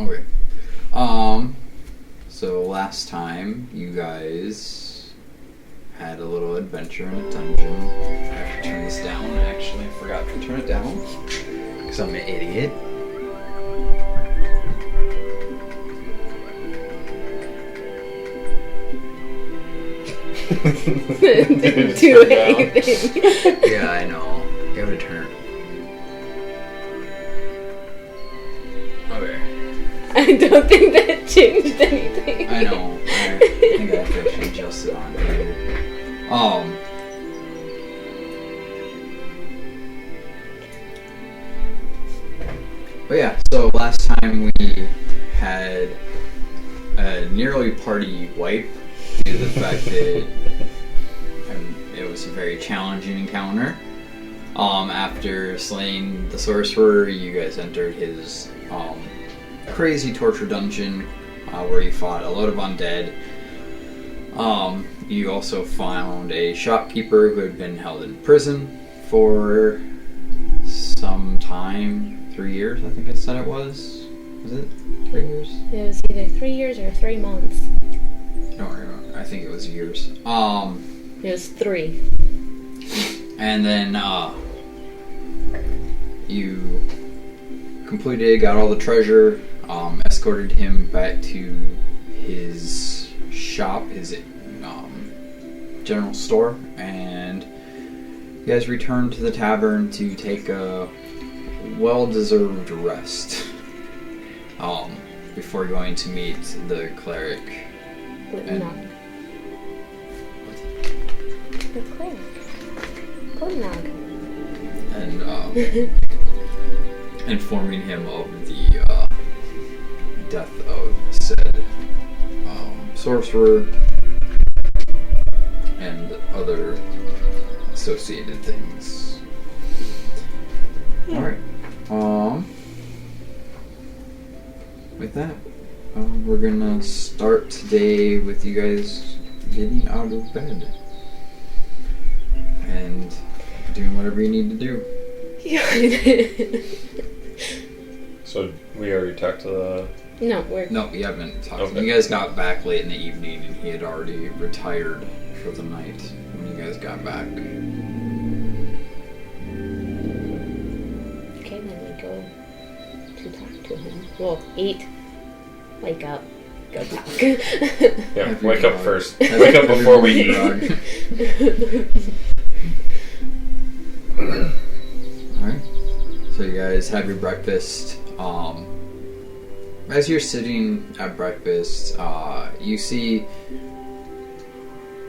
Okay. So last time you guys had a little adventure in a dungeon. I have to turn this down. Actually, I forgot to turn it down because I'm an idiot. Didn't do anything. Yeah, I know. Give it a turn. Okay. I don't think that changed anything. I know. I think I have to actually adjust it on here. But yeah, so last time we had a nearly party wipe due to the fact that it was a very challenging encounter. After slaying the sorcerer, you guys entered his crazy torture dungeon where you fought a lot of undead. You also found a shopkeeper who had been held in prison for some time. 3 years, I think I said it was. Was it 3 years? It was either 3 years or 3 months. I don't remember. I think it was years. It was 3. And then you completed, got all the treasure, escorted him back to his shop, his general store, and you guys returned to the tavern to take a well-deserved rest before going to meet the cleric. The cleric. Glimnog. And informing him of the death of said sorcerer and other associated things. Alright. With that, we're gonna start today with you guys getting out of bed and doing whatever you need to do. Yeah. So we already talked to the... No, we haven't talked. Okay. You guys got back late in the evening and he had already retired for the night when you guys got back. Okay, then we go to talk to him. Well, eat. Wake up. Go talk. Yeah, Happy wake up dog. first. Wake up before we eat. Alright. So you guys have your breakfast. As you're sitting at breakfast, you see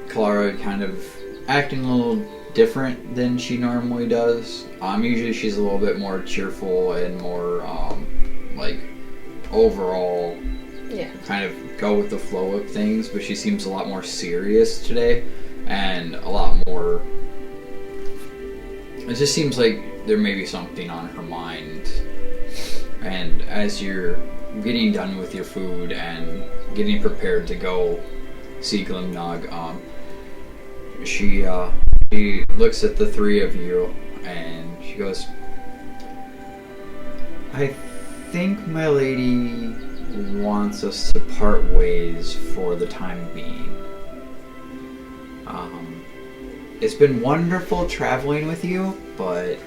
Clara kind of acting a little different than she normally does. Usually she's a little bit more cheerful and more, overall, kind of go with the flow of things, but she seems a lot more serious today, and a lot more... It just seems like there may be something on her mind. And as you're getting done with your food and getting prepared to go see Glimnog, she looks at the three of you and she goes, I think my lady wants us to part ways for the time being. It's been wonderful traveling with you, but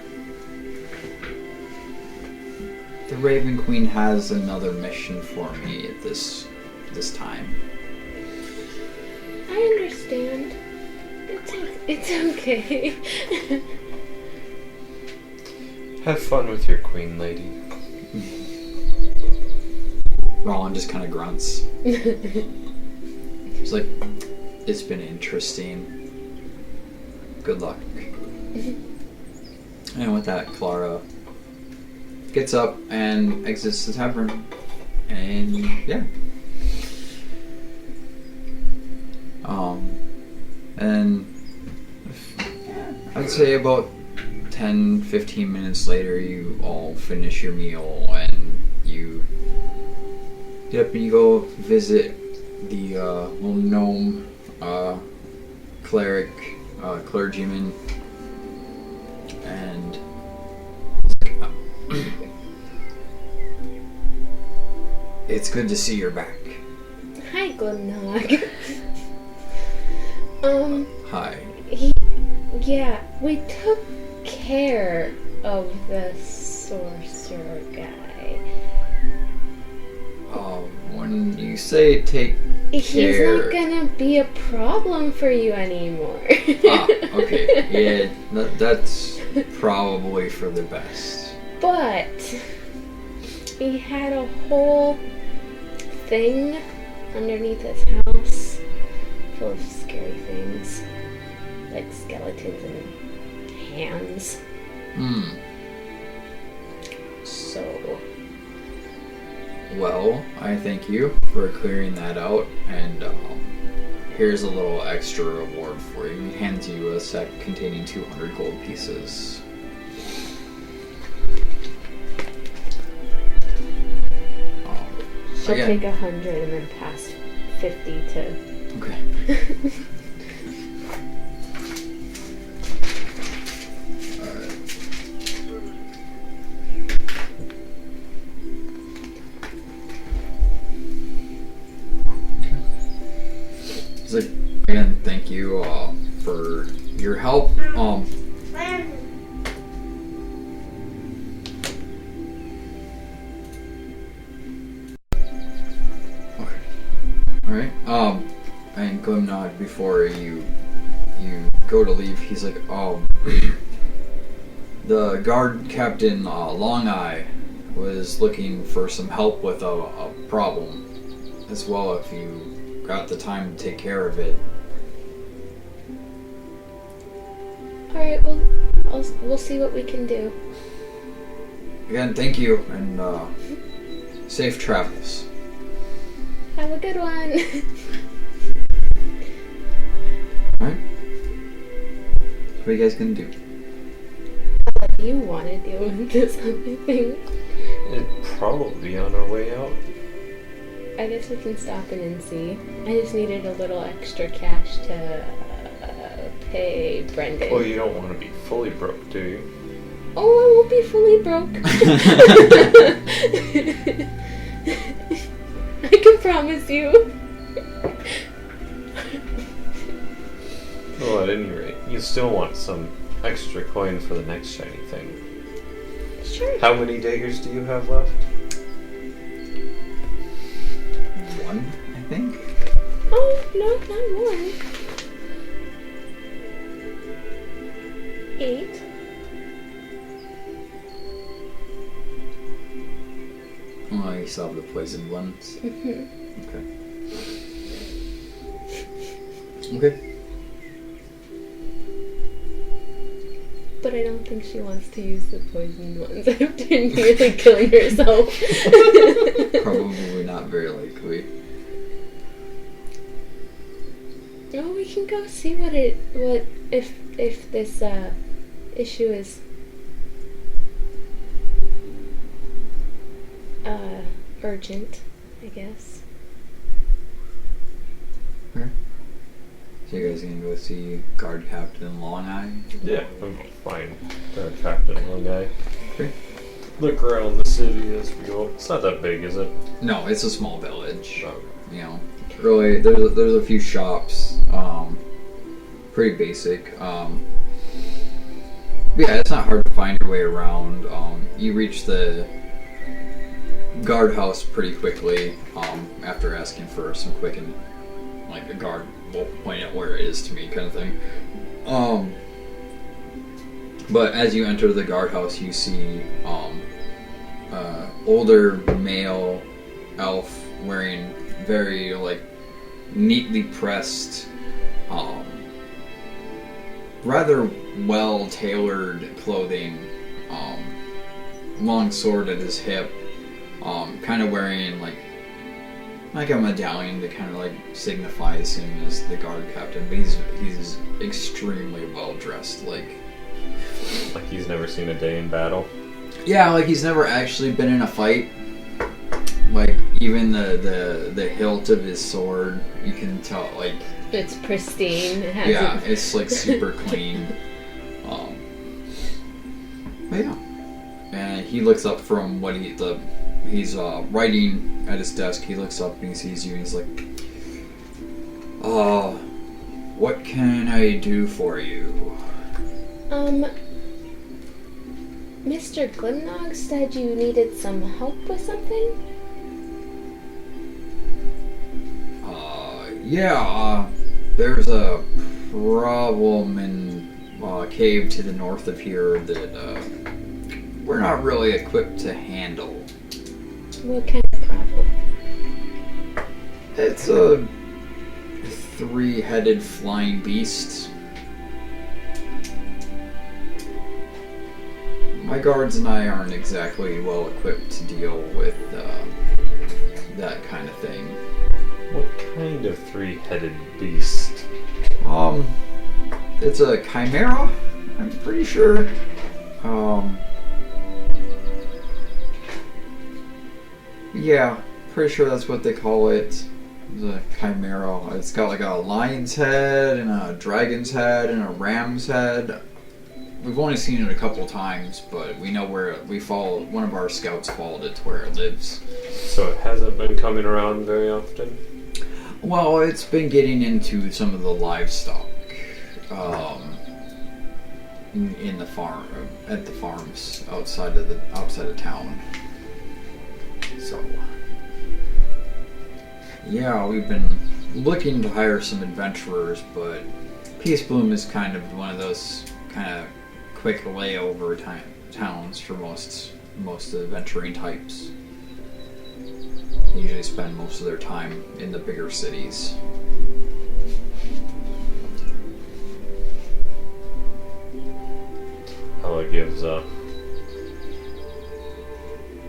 the Raven Queen has another mission for me at this time. I understand. It's okay. Have fun with your queen, lady. Roland just kind of grunts. He's like, it's been interesting. Good luck. And with that, Clara gets up and exits the tavern. And yeah. And I'd say about 10-15 minutes later, you all finish your meal and you get up and you go visit the little gnome clergyman, and It's good to see you're back. Hi, Glimnog. Hi. Yeah, we took care of the sorcerer guy. When you say take He's care... not gonna be a problem for you anymore. Okay. Yeah, that's probably for the best. But he had a whole thing underneath his house full of scary things. Like skeletons and hands. So... Well, I thank you for clearing that out, and here's a little extra reward for you. He hands you a sack containing 200 gold pieces. She'll take 100 and then pass 50 to... Okay. It's like, again, thank you for your help. Okay. Alright. And Glimnog, before you go to leave, he's like, the guard captain, Long Eye, was looking for some help with a problem as well, if you got the time to take care of it. Alright, well, we'll see what we can do. Again, thank you, and safe travels. Have a good one. Alright? What are you guys gonna do? What do you want to do with this other thing? It'd probably be on our way out. I guess we can stop in and see. I just needed a little extra cash to pay Brendan. Well, you don't want to be fully broke, do you? Oh, I won't be fully broke. I can promise you. Well, at any rate, you still want some extra coin for the next shiny thing. Sure. How many daggers do you have left? 1, I think. Oh, no, not 1. 8. Oh, you still have the poisoned ones. Mm-hmm. Okay. But I don't think she wants to use the poisoned ones after nearly killing herself. Probably not very likely. Oh, we can go see if this issue is urgent, I guess. Okay. So you guys gonna go see Guard Captain Long Eye? Yeah, I'm fine. Captain Long Guy. Okay. Look around the city as we go. It's not that big, is it? No, it's a small village. Oh. You know, really, there's a few shops. Pretty basic. But yeah, it's not hard to find your way around. You reach the guardhouse pretty quickly. After asking for some quick and like a guard will point out where it is to me, kind of thing. But as you enter the guardhouse, you see older male elf wearing very like neatly pressed, rather well tailored clothing. Long sword at his hip. Kind of wearing like a medallion that kind of like signifies him as the guard captain, but he's extremely well dressed. Like he's never seen a day in battle. Yeah, like he's never actually been in a fight. Like even the hilt of his sword, you can tell like it's pristine. It's like super clean. But yeah, and he looks up from what he's writing at his desk. He looks up and he sees you and he's like, what can I do for you? Mr. Glimnog said you needed some help with something? There's a problem in a cave to the north of here that we're not really equipped to handle. What kind of problem? It's a 3-headed flying beast. My guards and I aren't exactly well equipped to deal with that kind of thing. What kind of 3-headed beast? It's a chimera, I'm pretty sure. Yeah, pretty sure that's what they call it. The chimera. It's got like a lion's head and a dragon's head and a ram's head. We've only seen it a couple times, but we know where one of our scouts followed it to where it lives. So it hasn't been coming around very often? Well, it's been getting into some of the livestock in the farm, at the farms outside of town. So, yeah, we've been looking to hire some adventurers, but Peace Bloom is kind of one of those kind of quick layover towns for most adventuring types. They usually spend most of their time in the bigger cities. Ella gives a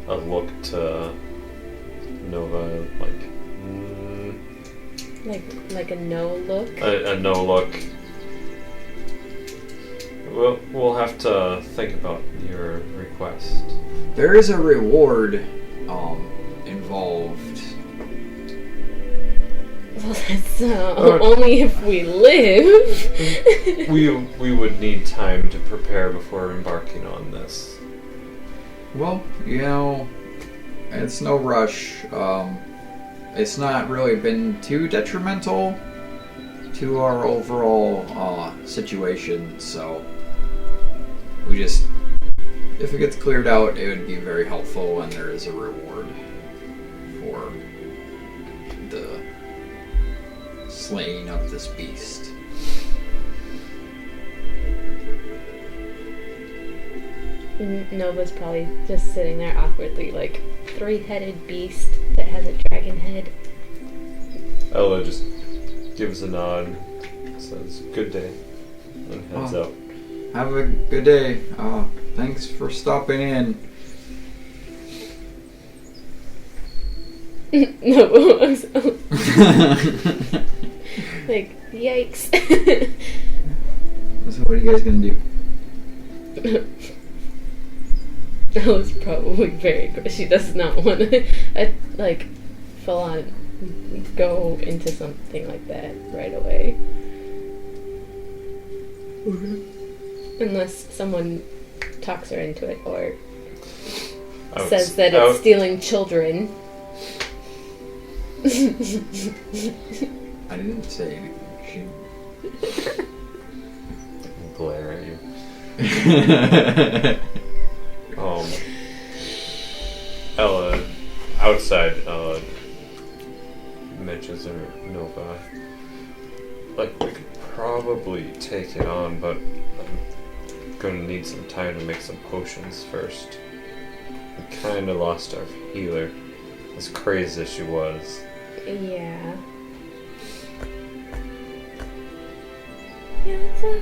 look to Nova, like a no look? A no look. We'll have to think about your request. There is a reward involved. Well, that's only if we live. We would need time to prepare before embarking on this. Well, it's no rush. It's not really been too detrimental to our overall situation, so if it gets cleared out, it would be very helpful, and there is a reward for the slaying of this beast. Nova's probably just sitting there awkwardly, like, 3-headed beast that has a dragon head. Ella just gives a nod, says, "Good day," and heads out. Have a good day. Thanks for stopping in. No, I'm so... like, yikes. So what are you guys gonna do? That was probably very good. She does not want to, full on go into something like that right away. Unless someone talks her into it or says that it's stealing children. I didn't say anything. Glare at you. Ella, outside, mentions her Nova. We could probably take it on, but I'm gonna need some time to make some potions first. We kinda lost our healer, as crazy as she was. Yeah. Yeah, sure,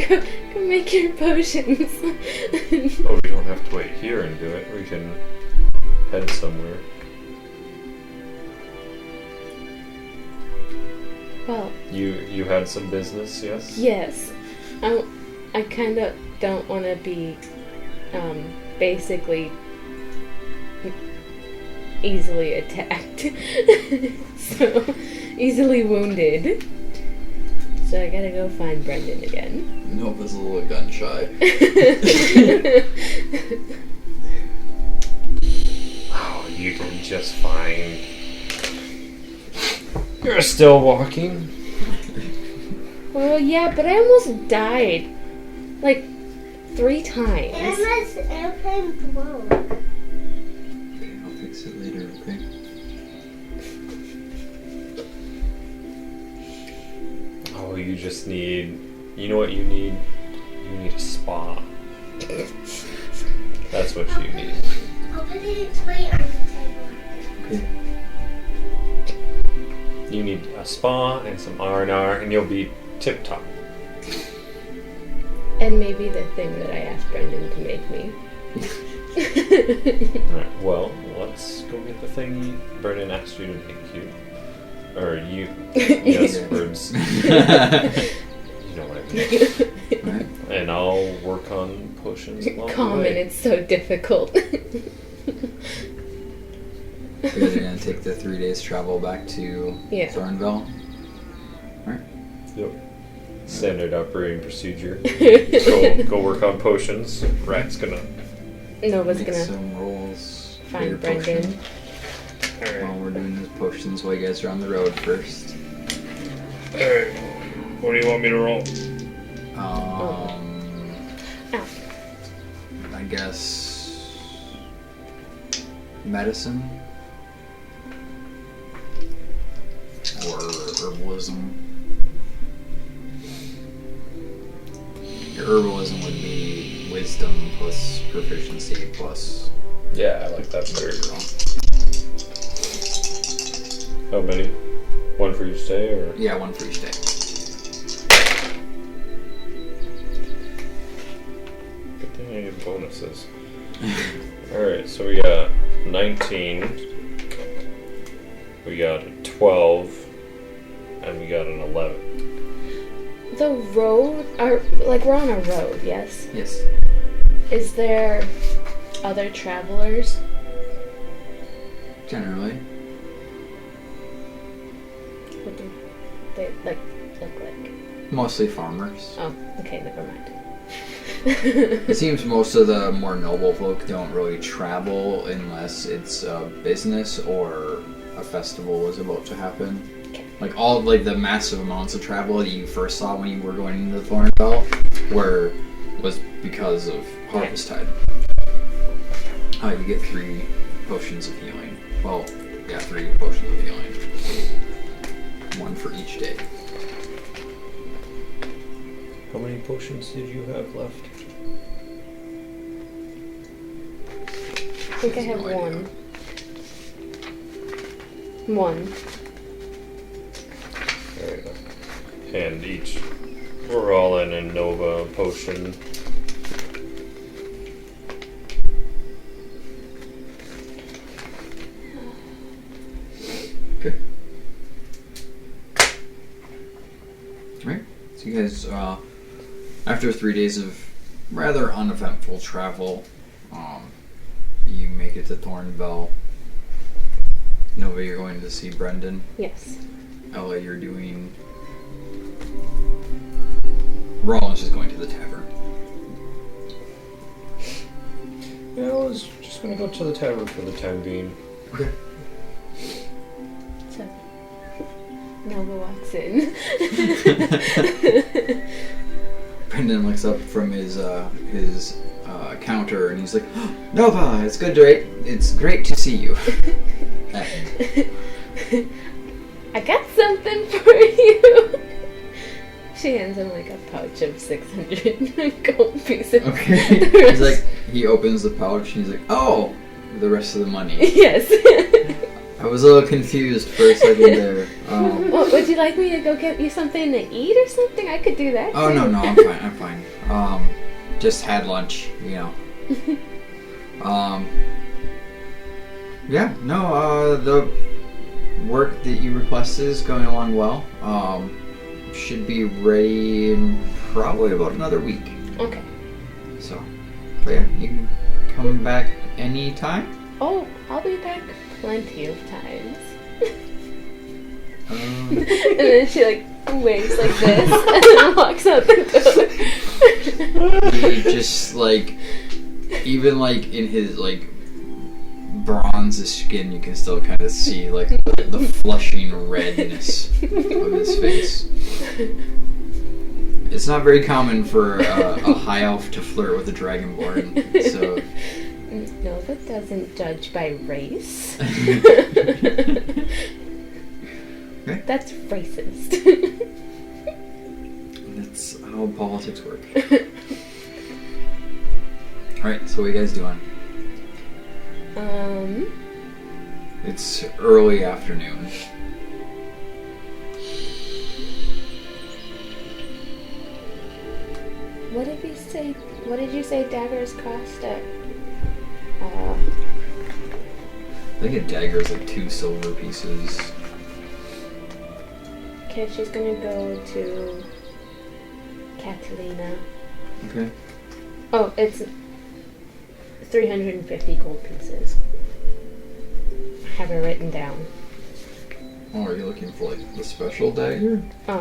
go make your potions. Oh, we don't have to wait here and do it. We can head somewhere. Well, you had some business, yes? Yes. I kind of don't want to be basically easily attacked. So, easily wounded. So I gotta go find Brendan again. Nova's a little gun shy. Oh, you did just fine. You're still walking. Well, yeah, but I almost died. Like, 3 times. Emma's airplane broke. Okay, I'll fix it later, okay? Oh, you just need... You know what you need? You need a spa. That's what you need. I'll put it right on the table. Okay. You need a spa and some R&R and you'll be tip-top. And maybe the thing that I asked Brendan to make me. Alright, well, let's go get the thing Brendan asked you to make you. Or you. Yes, words. You know what I mean. Alright. And I'll work on potions along the Common, way. it's so difficult. You're gonna take the 3 days travel back to Yeah. Thornville? Yep. Standard operating procedure. Go work on potions. Rat's gonna... Nova's Make gonna some rolls. for find your Brendan. potion. While we're doing those potions while you guys are on the road first. Alright. What do you want me to roll? Ow. I guess medicine or herbalism. Your herbalism would be wisdom plus proficiency plus. Yeah, I like that There better. you go. How many? One for each day, or? Yeah, one for each day. Good thing I get bonuses. Alright, so we got 19, we got a 12, and we got an 11. The road, we're on a road, yes? Yes. Is there other travelers? Generally. What do they, look like? Mostly farmers. Oh, okay, never mind. It seems most of the more noble folk don't really travel unless it's a business or a festival is about to happen. Okay. Like all the massive amounts of travel that you first saw when you were going into the Thornville was because of Harvest Tide. You get 3 potions of healing. Well, yeah, 3 potions of healing. 1 for each day. How many potions did you have left? I think I have No idea. one. Alright. And each, we're all in a Nova potion. Okay. Alright. So you guys, after 3 days of rather uneventful travel, you make it to Thornville. Nova, you're going to see Brendan. Yes. Ella, you're doing... Rollins just going to the tavern. Yeah, I was just gonna go to the tavern for the time being. Okay. So, Nova walks in. Brendan looks up from his counter and he's like, "Oh, Nova, it's great to see you." I got something for you. She hands him like a pouch of 600 gold pieces. Okay. He's like, he opens the pouch and he's like, "Oh, the rest of the money." Yes. I was a little confused for a second there. Well, would you like me to go get you something to eat or something? I could do that. Oh too. no, I'm fine. Just had lunch, you know. Yeah, no, the work that you requested is going along well. Should be ready in probably about another week. Okay. So, but yeah, you can come back anytime. Oh, I'll be back plenty of times. Um, And then she like waves like this and then walks out the door. He just like, even like in his like bronze skin, you can still kind of see like the flushing redness of his face. It's not very common for a high elf to flirt with a dragonborn, so. Nova doesn't judge by race. Okay. That's racist. That's how politics work. Alright, so what are you guys doing? It's early afternoon. What did we say? What did you say daggers cost at? I think a dagger is like 2 silver pieces. Okay, she's gonna go to Catalina. Okay. Oh, it's 350 gold pieces. I have it written down. Oh, are you looking for like the special dagger? Oh,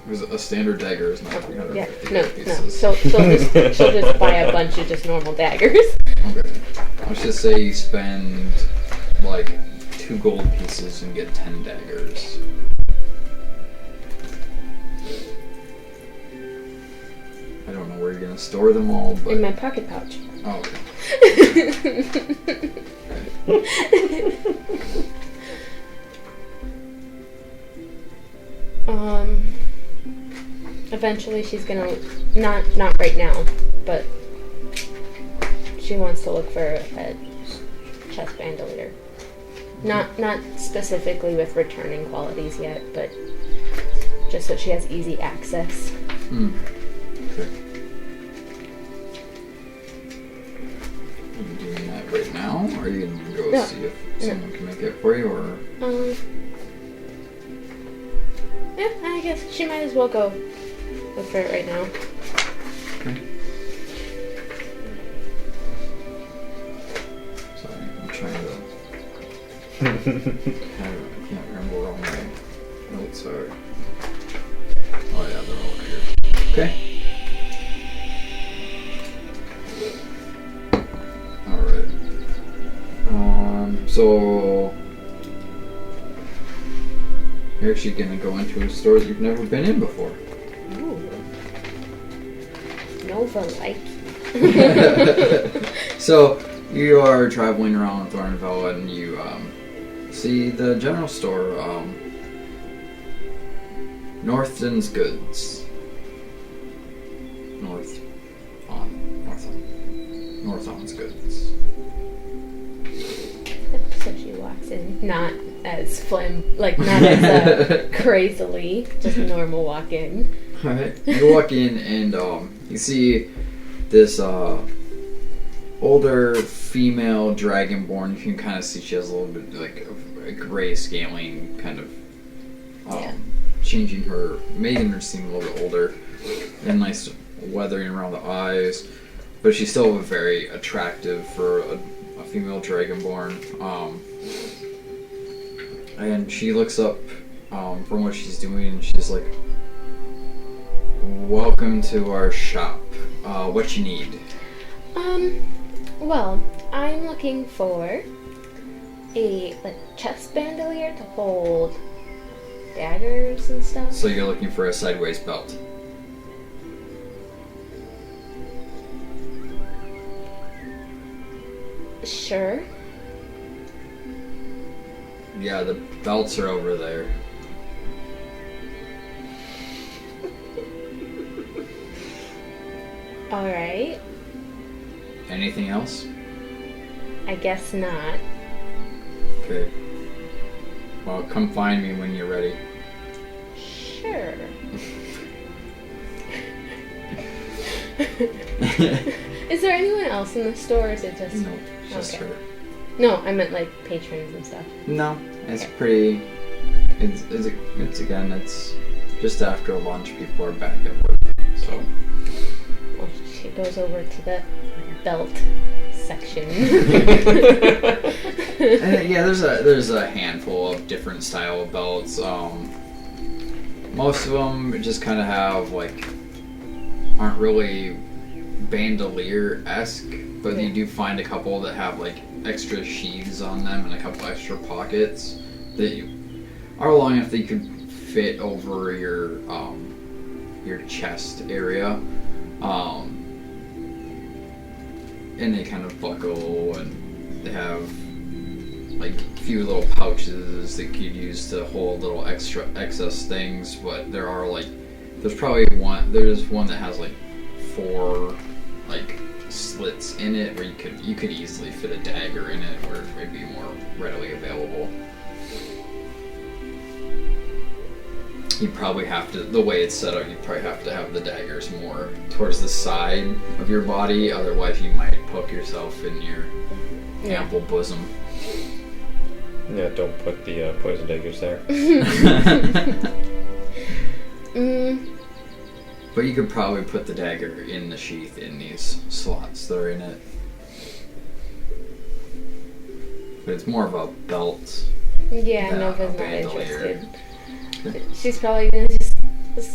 Because a standard dagger is not yeah, 350 no. pieces. So she'll just buy a bunch of just normal daggers. Okay. Let's just say you spend like 2 gold pieces and get 10 daggers. I don't know where you're gonna store them all, but In my pocket pouch. oh, okay. Eventually she's gonna, not right now, but she wants to look for a chest bandolier. Not specifically with returning qualities yet, but just so she has easy access. Okay. Are you doing that right now, or are you gonna go No. see if someone can make it for you, or? Yeah, I guess she might as well go look for it right now. Okay. Sorry, I'm trying to. I can't remember where all my notes are. Oh yeah, they're all here. Okay. Alright. So you're actually gonna go into a store that you've never been in before. Ooh. Nova like. So you are traveling around Thornville and you see the general store, Northton's Goods. Northon's Goods. So she walks in, not as not as crazily, just a normal walk in. Alright, you walk in and you see this older female dragonborn. You can kind of see she has a little bit like a gray scaling, kind of making her seem a little bit older, and nice weathering around the eyes, but she's still very attractive for a female dragonborn. And she looks up from what she's doing, and she's like, "Welcome to our shop. What you need?" Well, I'm looking for a chest bandolier to hold daggers and stuff. So you're looking for a sideways belt. Sure. Yeah, the belts are over there. Alright. Anything else? I guess not. Okay. Well, come find me when you're ready. Sure. Is there anyone else in the store, or is it just... No, just Okay. her. No, I meant like patrons and stuff. No, it's Okay. pretty. It's just after lunch. People are back at work, so. Well, she goes over to the belt section. Yeah, there's a handful of different style of belts. Most of them just kind of have like aren't really bandolier-esque, but you do find a couple that have like extra sheaths on them and a couple extra pockets that are long enough that you could fit over your chest area, and they kind of buckle, and they have like a few little pouches that you could use to hold little excess things. But there's one that has like 4 like slits in it where you could easily fit a dagger in it, where it would be more readily available. You probably have to, the way it's set up, you probably have to have the daggers more towards the side of your body, otherwise you might poke yourself in your ample bosom. Yeah, don't put the poison daggers there. But you could probably put the dagger in the sheath in these slots that are in it. But it's more of a belt. Yeah, than Nova's a not bandolier. interested. She's probably gonna just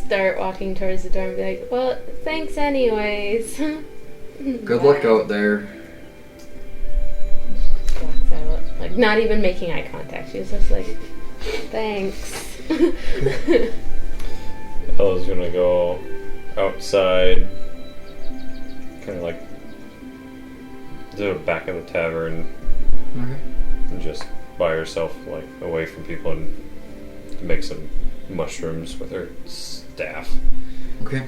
start walking towards the door and be like, well, thanks anyways. Good luck out there. Walks out. Like, not even making eye contact. She was just like, thanks. Ella's gonna go outside, kind of like to the back of the tavern, Okay. and just by herself, like away from people, and make some mushrooms with her staff. Okay.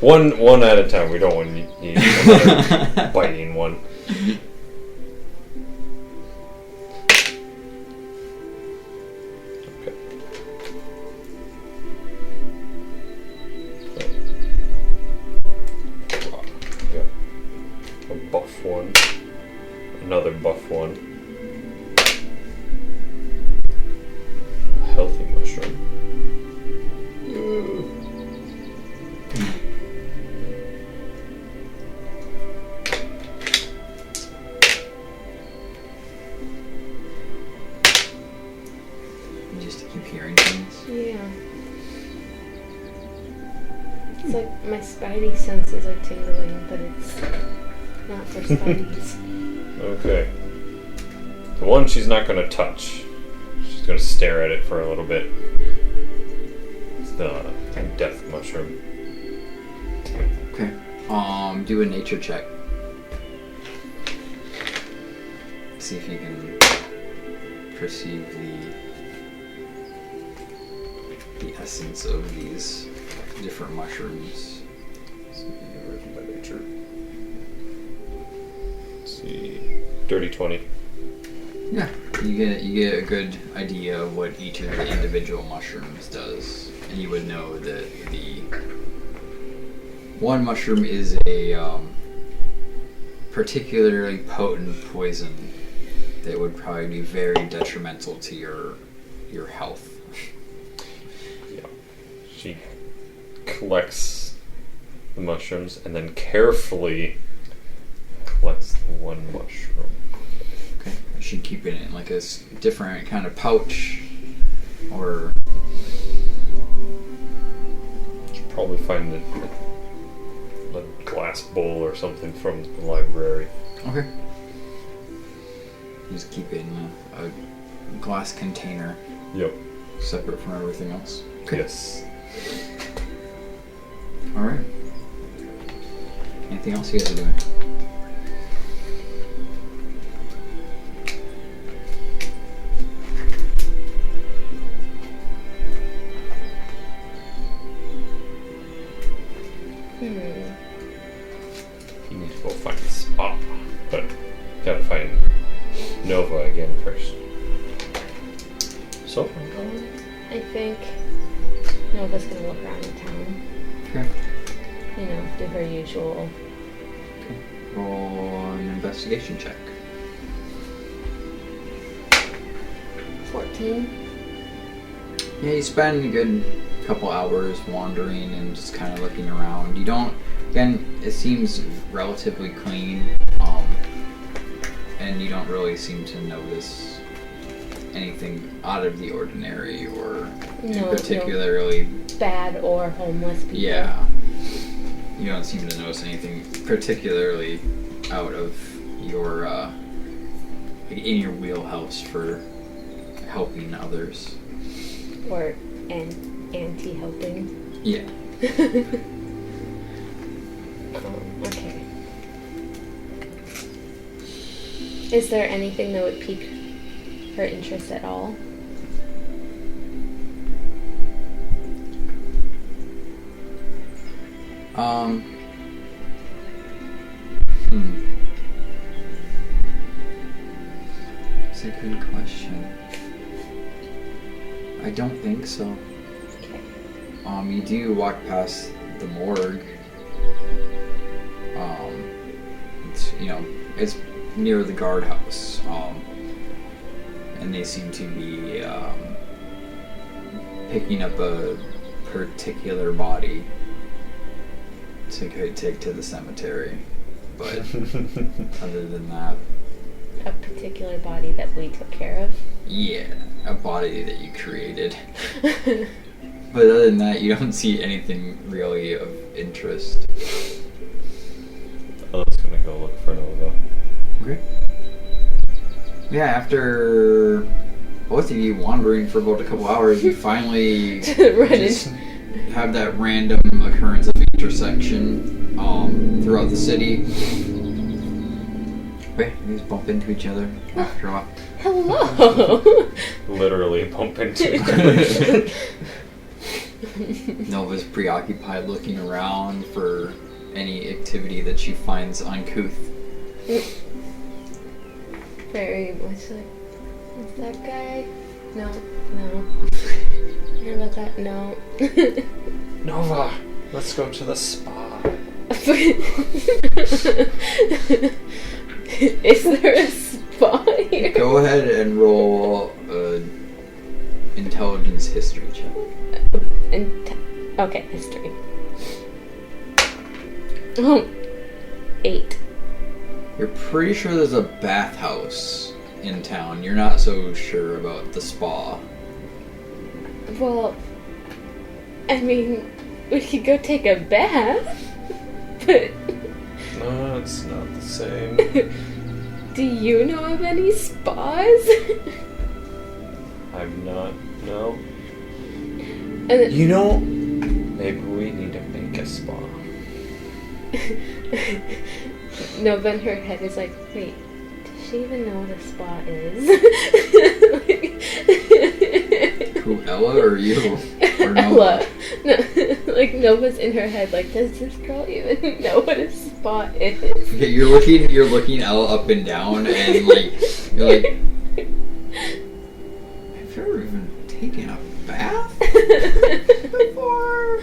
One at a time. We don't want to need another biting one. Okay. Yeah. A buff one. Another buff one. Healthy mushroom. Just to keep hearing things. Yeah. It's like my spidey senses are tingling, but it's not for spideys. Okay. The one she's not going to touch. She's going to stare at it for a little bit. It's the death mushroom. Okay. Do a nature check. See if you can perceive the essence of these different mushrooms. By nature. Let's see. Dirty 20. Yeah, you get a good idea of what each of the individual mushrooms does, and you would know that the one mushroom is a particularly potent poison that would probably be very detrimental to your health. Yeah. She collects the mushrooms and then carefully collects the one mushroom. Okay, you should keep it in like a different kind of pouch, or Should probably find a glass bowl or something from the library. okay. You just keep it in a glass container, Yep. separate from everything else. Okay. Yes. All right. Anything else you guys are doing? You need to go find a spot, but gotta find Nova again first. So, I think Nova's gonna look around the town. Okay. You know, do her usual. Roll an investigation check. 14. Yeah, you spend a good couple hours wandering and just kind of looking around. You don't, again, it seems relatively clean, and you don't really seem to notice anything out of the ordinary or No, particularly bad or homeless people. Yeah. You don't seem to notice anything particularly out of your in your wheelhouse for helping others. Or anti-helping. Yeah. Okay. Is there anything that would pique her interest at all? That's a good question. I don't think so. Okay. You do walk past the morgue. It's near the guardhouse. And they seem to be picking up a particular body to take to the cemetery. But other than that, A particular body that we took care of? yeah, a body that you created. But other than that, you don't see anything really of interest. I was gonna go look for Nova. Okay. Yeah, after both of you wandering for about a couple hours, you finally just have that random occurrence of intersection throughout the city. Okay, you just bump into each other after a while. Hello! Literally bump into each other. Nova's preoccupied looking around for any activity that she finds uncouth. Very much like, is that guy? No. Hear about that? No. Nova, let's go to the spa. Is there a spa here? Go ahead and roll intelligence history check. Okay, history. Oh, 8. You're pretty sure there's a bathhouse in town. You're not so sure about the spa. Well, I mean, we could go take a bath, but No, it's not the same. do you know of any spas? I'm not. No. And You know, maybe we need to make a spa. no, then her head is like, wait, does she even know what a spa is? Who, Ella or you? Or Ella. No, like Nova's in her head, like, does this girl even know what a spa is? Okay, you're looking Ella up and down, and like you're like, have you ever even taken a bath before?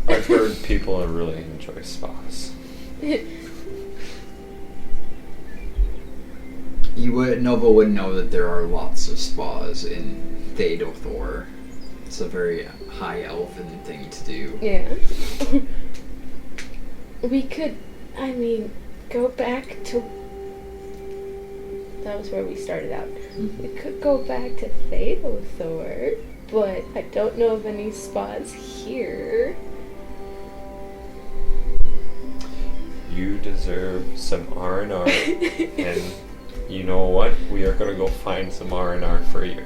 I've heard people really enjoy spas. Nova would know that there are lots of spas in Theodothor. It's a very high elfin thing to do. Yeah. We could, I mean, go back to... That was where we started out. We could go back to Theodothor, but I don't know of any spas here. You deserve some R&R, and you know what? We are gonna go find some R&R for you.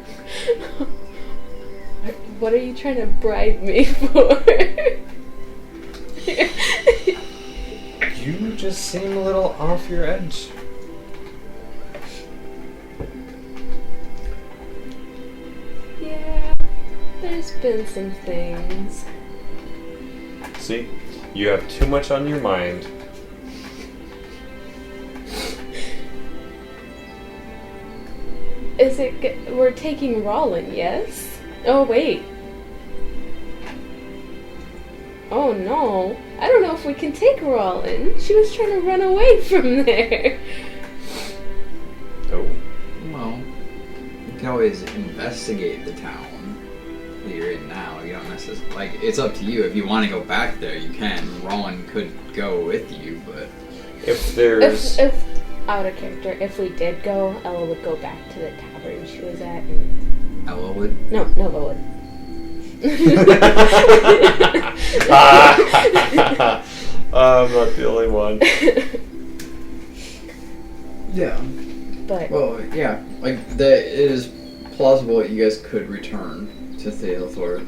What are you trying to bribe me for? You just seem a little off your edge. Yeah, there's been some things. See? You have too much on your mind. Is it... We're taking Rollin, yes? Oh, wait. Oh, no. I don't know if we can take Rollin. She was trying to run away from there. Oh. Well, you can always investigate the town that you're in now. You don't necessarily, like, it's up to you. If you want to go back there, you can. Roland could go with you, but If there's... out of character. If we did go, Ella would go back to the tavern she was at. And... Ella would? No, Nova would. I'm not the only one. Yeah. But Well, yeah. Like, that it is plausible that you guys could return to Thalethor.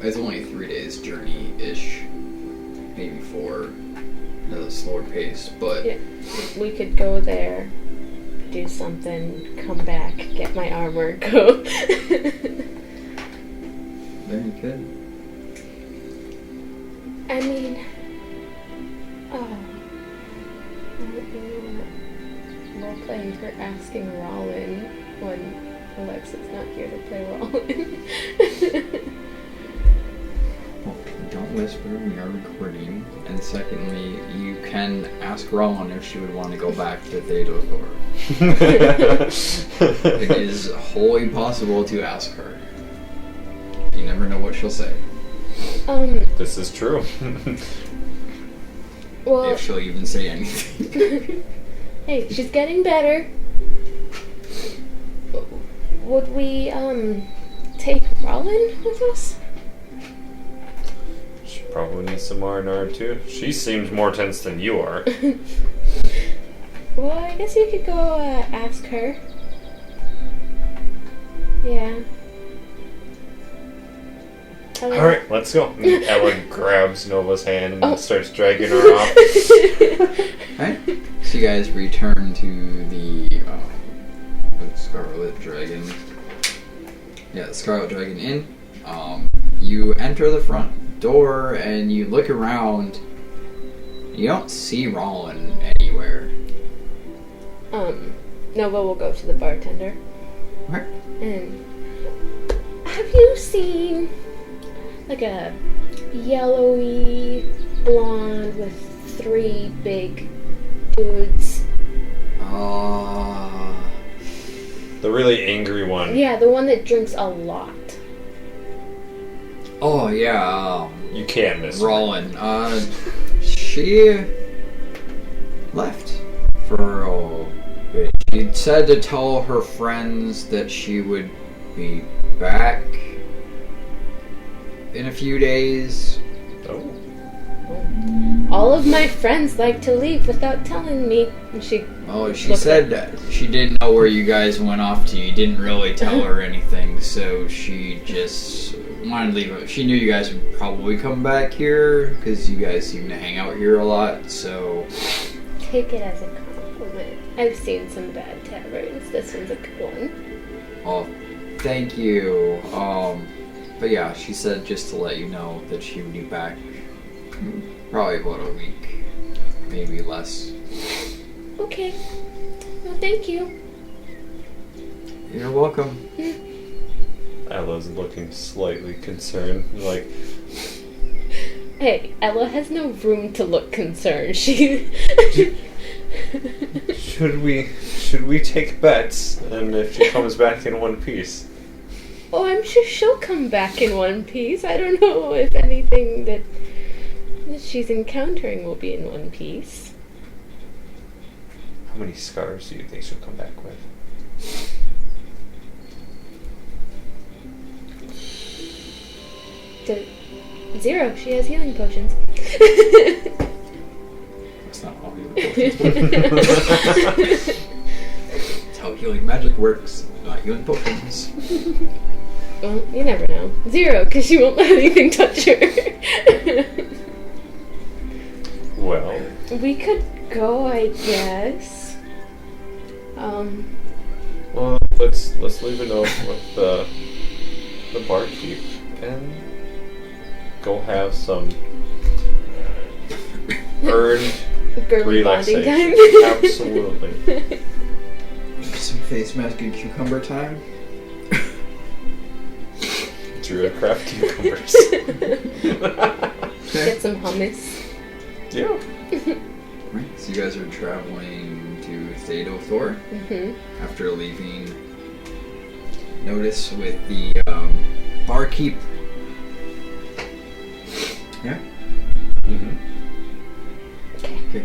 It's only a 3 days journey-ish. Maybe 4 at a slower pace, but... yeah, we could go there, do something, come back, get my armor, go. There you could. I mean, I don't know what role-playing for asking Rollin when Alexa's not here to play Rollin. Well, don't whisper, we are recording. And secondly, you can ask Rowan if she would want to go back to Thalethor. It is wholly possible to ask her. You never know what she'll say. This is true. Well, If she'll even say anything. hey, she's getting better. Would we, take Rollin with us? She probably needs some R&R too. She seems more tense than you are. Well, I guess you could go, ask her. Yeah. Alright, let's go. And Ellen grabs Nova's hand and starts dragging her off. Alright, so you guys return to the Scarlet Dragon. Yeah, the Scarlet Dragon Inn. You enter the front door and you look around. You don't see Rollin anywhere. Nova will go to the bartender. Okay. And have you seen like a yellowy blonde with 3 big dudes? The really angry one. Yeah, the one that drinks a lot. Oh yeah, You can't miss her. Rollin. She left for a bit. She said to tell her friends that she would be back in a few days. Oh. All of my friends like to leave without telling me. And she Said that she didn't know where you guys went off to. You didn't really tell her anything, so she just wanted to leave. She knew you guys would probably come back here because you guys seem to hang out here a lot. So take it as a compliment. I've seen some bad taverns. This one's a good one. oh, thank you. But yeah, she said just to let you know that she would be back probably about a week, maybe less. Okay. Well, thank you. You're welcome. Ella's looking slightly concerned. Like, Hey, Ella has no room to look concerned. She. should we take bets? And if she comes back in one piece. Oh, I'm sure she'll come back in one piece. I don't know if anything that she's encountering will be in one piece. How many scars do you think she'll come back with? Zero. She has healing potions. That's not how healing potions work. That's how healing magic works, not healing potions. Well, you never know. 0, because she won't let anything touch her. Well, We could go, I guess. well, let's leave a note with the barkeep and go have some earned Girly bonding relaxation. time. Absolutely. Some face mask and cucumber time. Druid craft cucumbers. Get some hummus. Yeah. Right, so you guys are traveling to Thalethor Mm-hmm. after leaving notice with the barkeep. Yeah. Mm-hmm. Okay. Okay.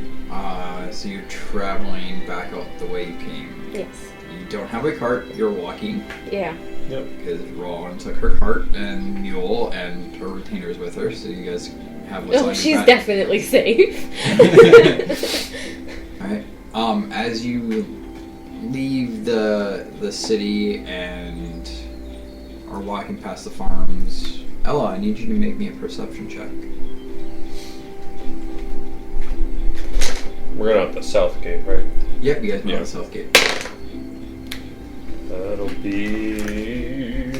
So you're traveling back out the way you came. Yes. You don't have a cart, you're walking. Yeah. Yep. Because Rowan took her cart and mule and her retainers with her, so you guys have what's on Oh, your she's back. definitely safe. Alright. As you leave the city and are walking past the farms, Ella, I need you to make me a perception check. We're going up the south gate, right? Yep, you guys know Yeah. the south gate. That'll be...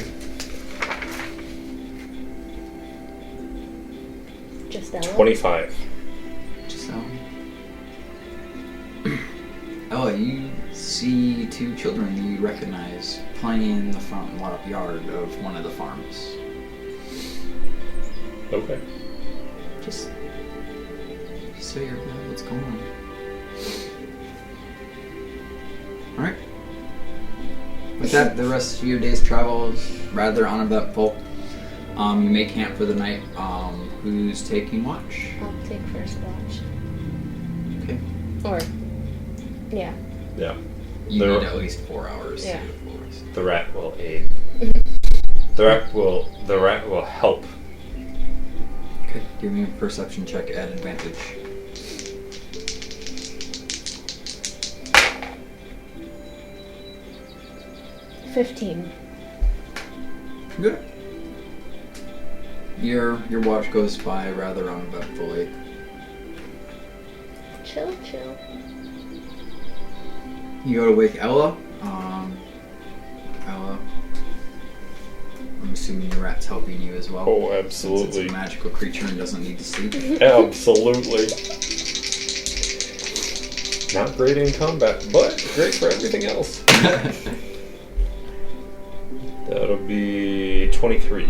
Just Ella. 25. Just Ella, you see two children you recognize playing in the front yard of one of the farms. Okay. Just so you know what's going on. Alright. With that, the rest of your day's travel is rather uneventful. You may camp for the night. Who's taking watch? I'll take first watch. Okay. Or, yeah. Yeah. You There- need at least 4 hours. Yeah. To do the full rest. The rat will aid. The rat will help. Okay. Give me a perception check at advantage. $15. Good. Your watch goes by rather uneventfully. Chill, chill. You go to wake Ella. Ella. I'm assuming the rat's helping you as well. Oh, Since absolutely. it's a magical creature and doesn't need to sleep. Absolutely. Not great in combat, but great for everything else. That'll be 23.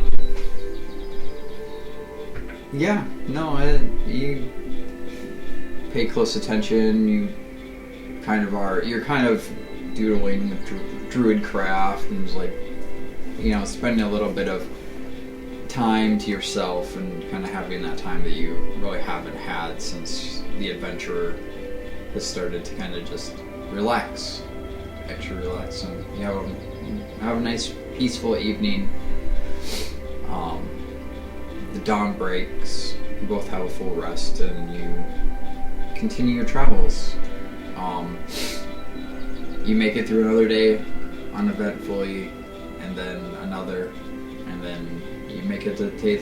Yeah, no, you pay close attention. You're kind of doodling with druid craft and just like, spending a little bit of time to yourself and kind of having that time that you really haven't had since the adventurer has started to kind of just relax, extra relax, and you have a nice peaceful evening. The dawn breaks, you both have a full rest, and you continue your travels. You make it through another day uneventfully, and then another, and then you make it to Day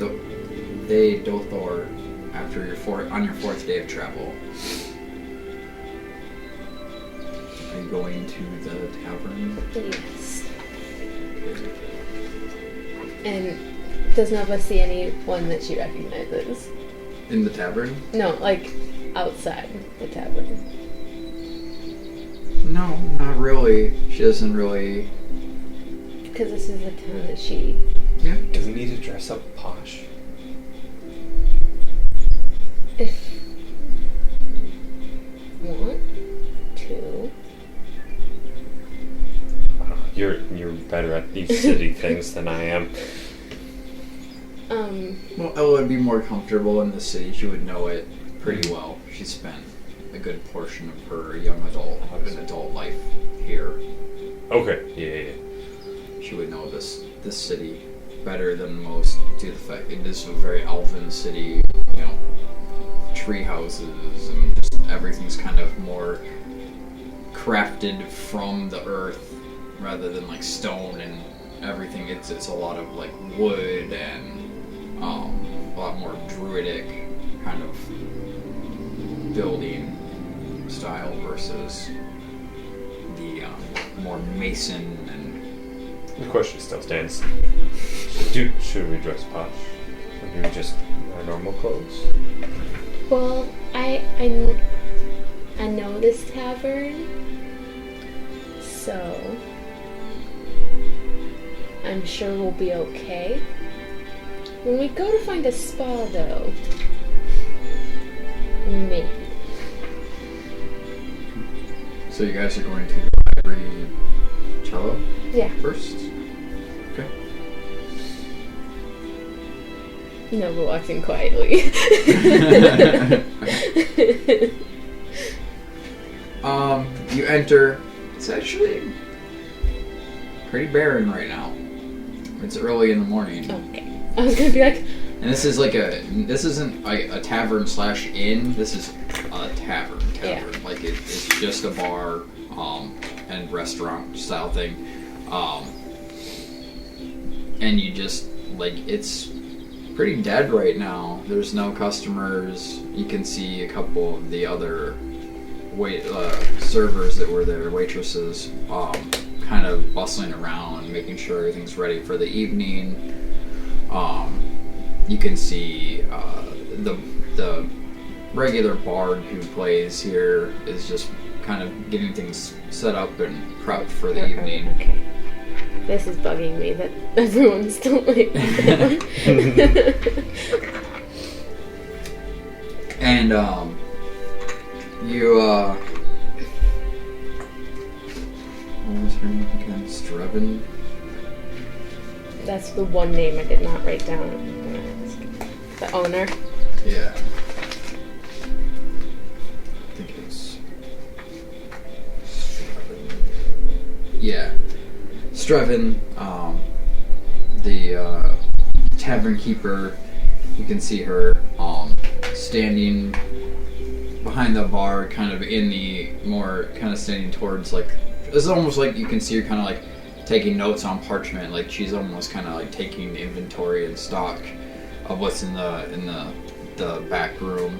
Dothor after on your 4th day of travel. Are you going to the tavern? Yes. And does Nova see anyone that she recognizes? In the tavern? No, like outside the tavern. No, not really. She doesn't really. Because this is the town that she... Yeah. Does he need to dress up posh? If want to. You're better at these city things than I am. Well, Ella would be more comfortable in the city. She would know it pretty well. She spent a good portion of her young adult life here. Okay. Yeah. She would know this city better than most due to the fact it is a very elven city. Tree houses and just everything's kind of more crafted from the earth rather than like stone and everything. It's a lot of like wood and a lot more druidic kind of building style versus the more mason and. The question still stands. Should we dress posh? Or do we just wear normal clothes? Well, I know this tavern, so I'm sure we'll be okay. When we go to find a spa, though, maybe. So you guys are going to the library cello Yeah. first? Okay. Nova walks in quietly. You enter. It's actually pretty barren right now. It's early in the morning. Okay. I was gonna be like, And this isn't like a tavern / inn. This is a tavern. Yeah. Like it's just a bar, and restaurant style thing. And you just like it's pretty dead right now. There's no customers. You can see a couple of the other servers that were there, waitresses, kind of bustling around, making sure everything's ready for the evening. You can see the regular bard who plays here is just kind of getting things set up and prepped for the evening. Okay. This is bugging me that everyone's still like down. And you what was her name again? Strevin? That's the one name I did not write down. The owner. Yeah. I think it's Strevin. Yeah. Strevin, the tavern keeper. You can see her standing behind the bar, kind of in the more kind of standing towards like it's almost like you can see her kind of like taking notes on parchment, like she's almost kind of like taking inventory and stock of what's in the back room.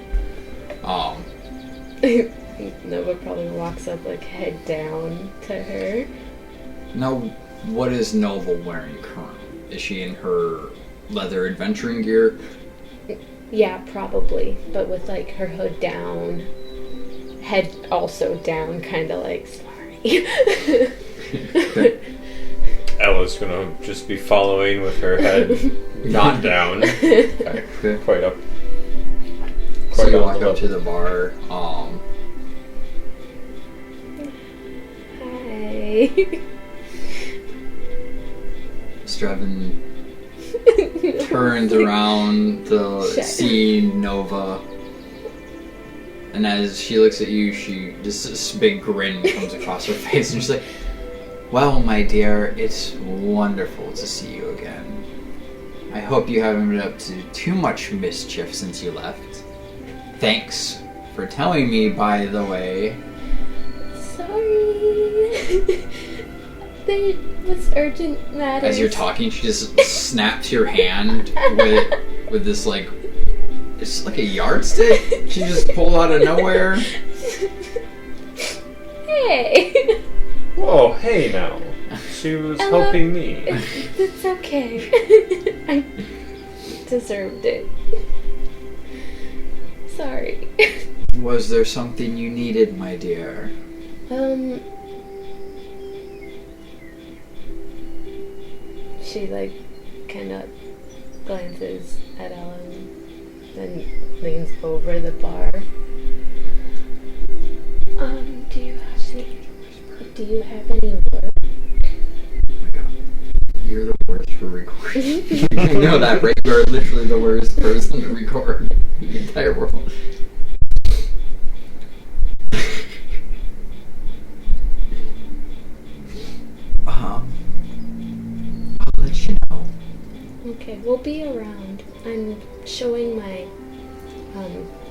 Nova probably walks up like head down to her. Now, what is Nova wearing currently? Is she in her leather adventuring gear? Yeah, probably, but with like her hood down, head also down, kind of like sorry. Ella's gonna just be following with her head not down. Okay. Quite up. So you on walk the up to the bar. Hi. Strevin turns around to Shut. see Nova. And as she looks at you, she just this big grin comes across her face, and she's like, "Well, my dear, it's wonderful to see you again. I hope you haven't been up to too much mischief since you left. Thanks for telling me, by the way." Sorry. There was urgent matters. As you're talking, she just snaps your hand with this like it's like a yardstick. She just pulled out of nowhere. Hey. Whoa, hey now. She was Ella, helping me. It's okay. I deserved it. Sorry. Was there something you needed, my dear? She like kind of glances at Ellen, then leans over the bar. Do you have any work? Oh my god. You're the worst for recording. I know that, right? You're literally the worst person to record in the entire world. I'll let you know. Okay, we'll be around. I'm showing my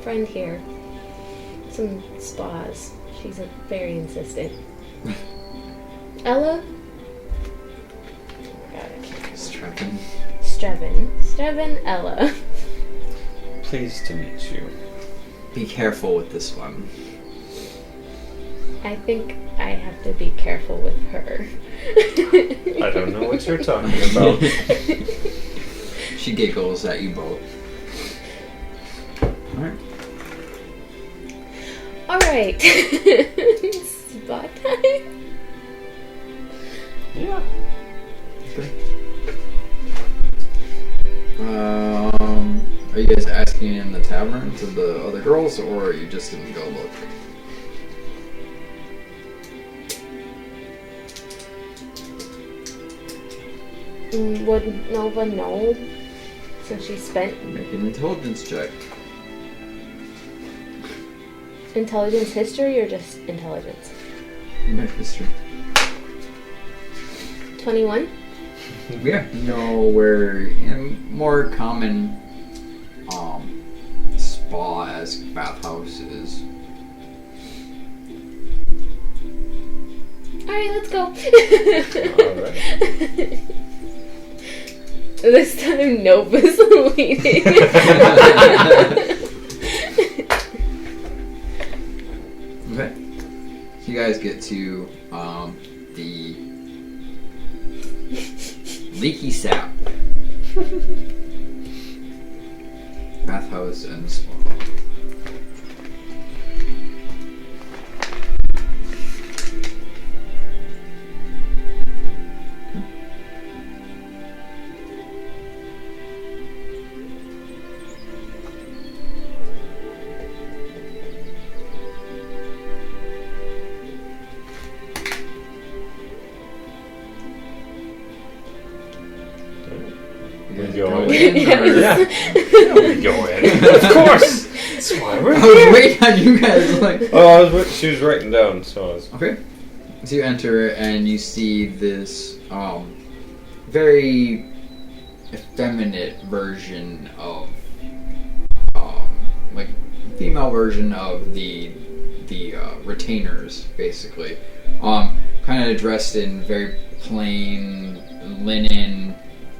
friend here some spas. She's very insistent. Ella? God, I can't. Strevin, Ella. Pleased to meet you. Be careful with this one. I think I have to be careful with her. I don't know what you're talking about. She giggles at you both. Alright. Spa time? Yeah. Are you guys asking in the tavern to the other girls, or are you just gonna go look? Would Nova know? So she spent. Make an intelligence check. Intelligence history or just intelligence? Make history. 21? Yeah, you know where in more common spa-esque bathhouse is. Alright, let's go. Alright. This time Nova's leading. Okay. So you guys get to the Leaky Sap bathhouse and spa. We go in, in. or- Yeah. We go in. Of course. That's why we're I here. was waiting on you guys. Like, Oh, she was writing down, so I was. okay. So you enter and you see this very effeminate version of like female version of the retainers, basically. Kind of dressed in very plain linen,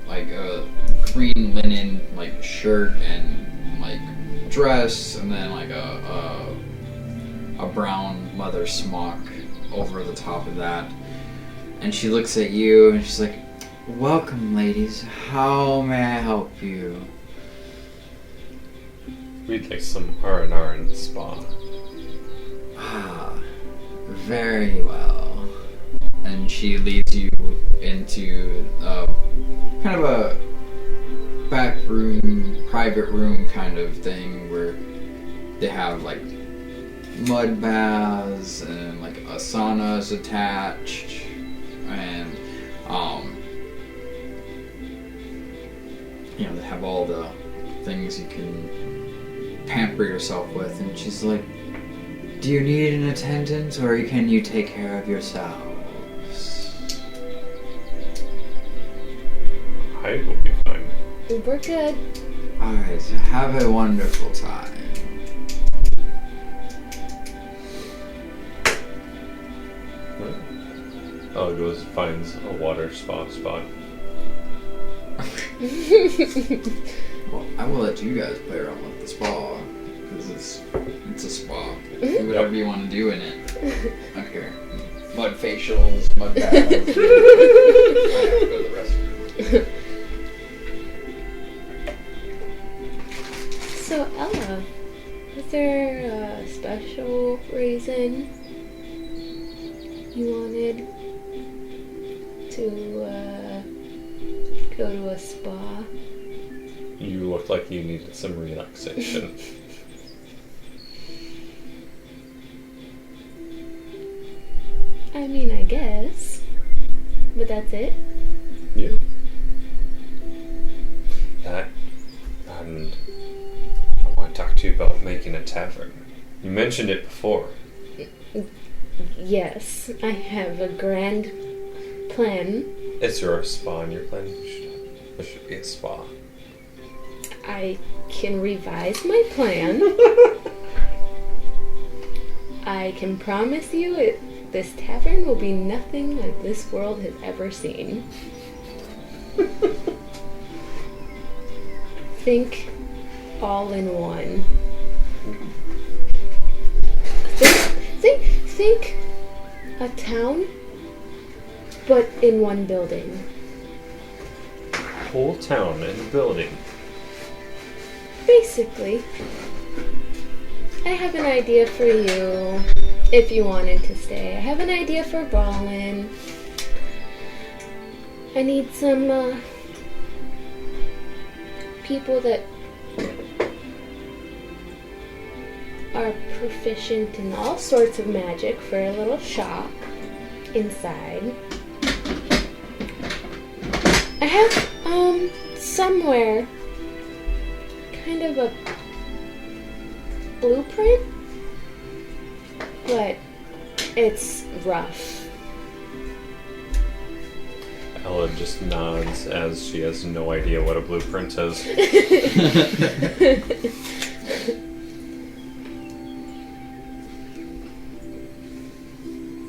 like a green linen like shirt and like dress, and then like a brown leather smock over the top of that. And she looks at you and she's like, "Welcome, ladies. How may I help you?" We'd like some R&R in the spa. Ah, very well. And she leads you into kind of a back room, private room kind of thing where they have like mud baths and like a saunas attached, and you know, they have all the things you can pamper yourself with. And she's like, "Do you need an attendant, or can you take care of yourselves?" I will be fine. We're good. Alright, so have a wonderful time. Ella goes, finds a water spa spot. Well, I will let you guys play around with the spa, because it's a spa. Do whatever you want to do in it. I don't care. Mud facials, mud baths. I have to go to the restroom. So, Ella, is there a special reason you wanted to go to a spa? You looked like you needed some relaxation. I mean, I guess. But that's it? Yeah. That, and I want to talk to you about making a tavern. You mentioned it before. Yes, I have a grand plan. Is there a spa in your plan? There should be a spa. I can revise my plan. I can promise you this tavern will be nothing like this world has ever seen. Think all in one. Think a town, but in one building. Whole town in a building. Basically. I have an idea for you if you wanted to stay. I have an idea for Ballin. I need some people that are proficient in all sorts of magic for a little shop inside. I have somewhere kind of a blueprint but it's rough. Ella just nods as she has no idea what a blueprint is.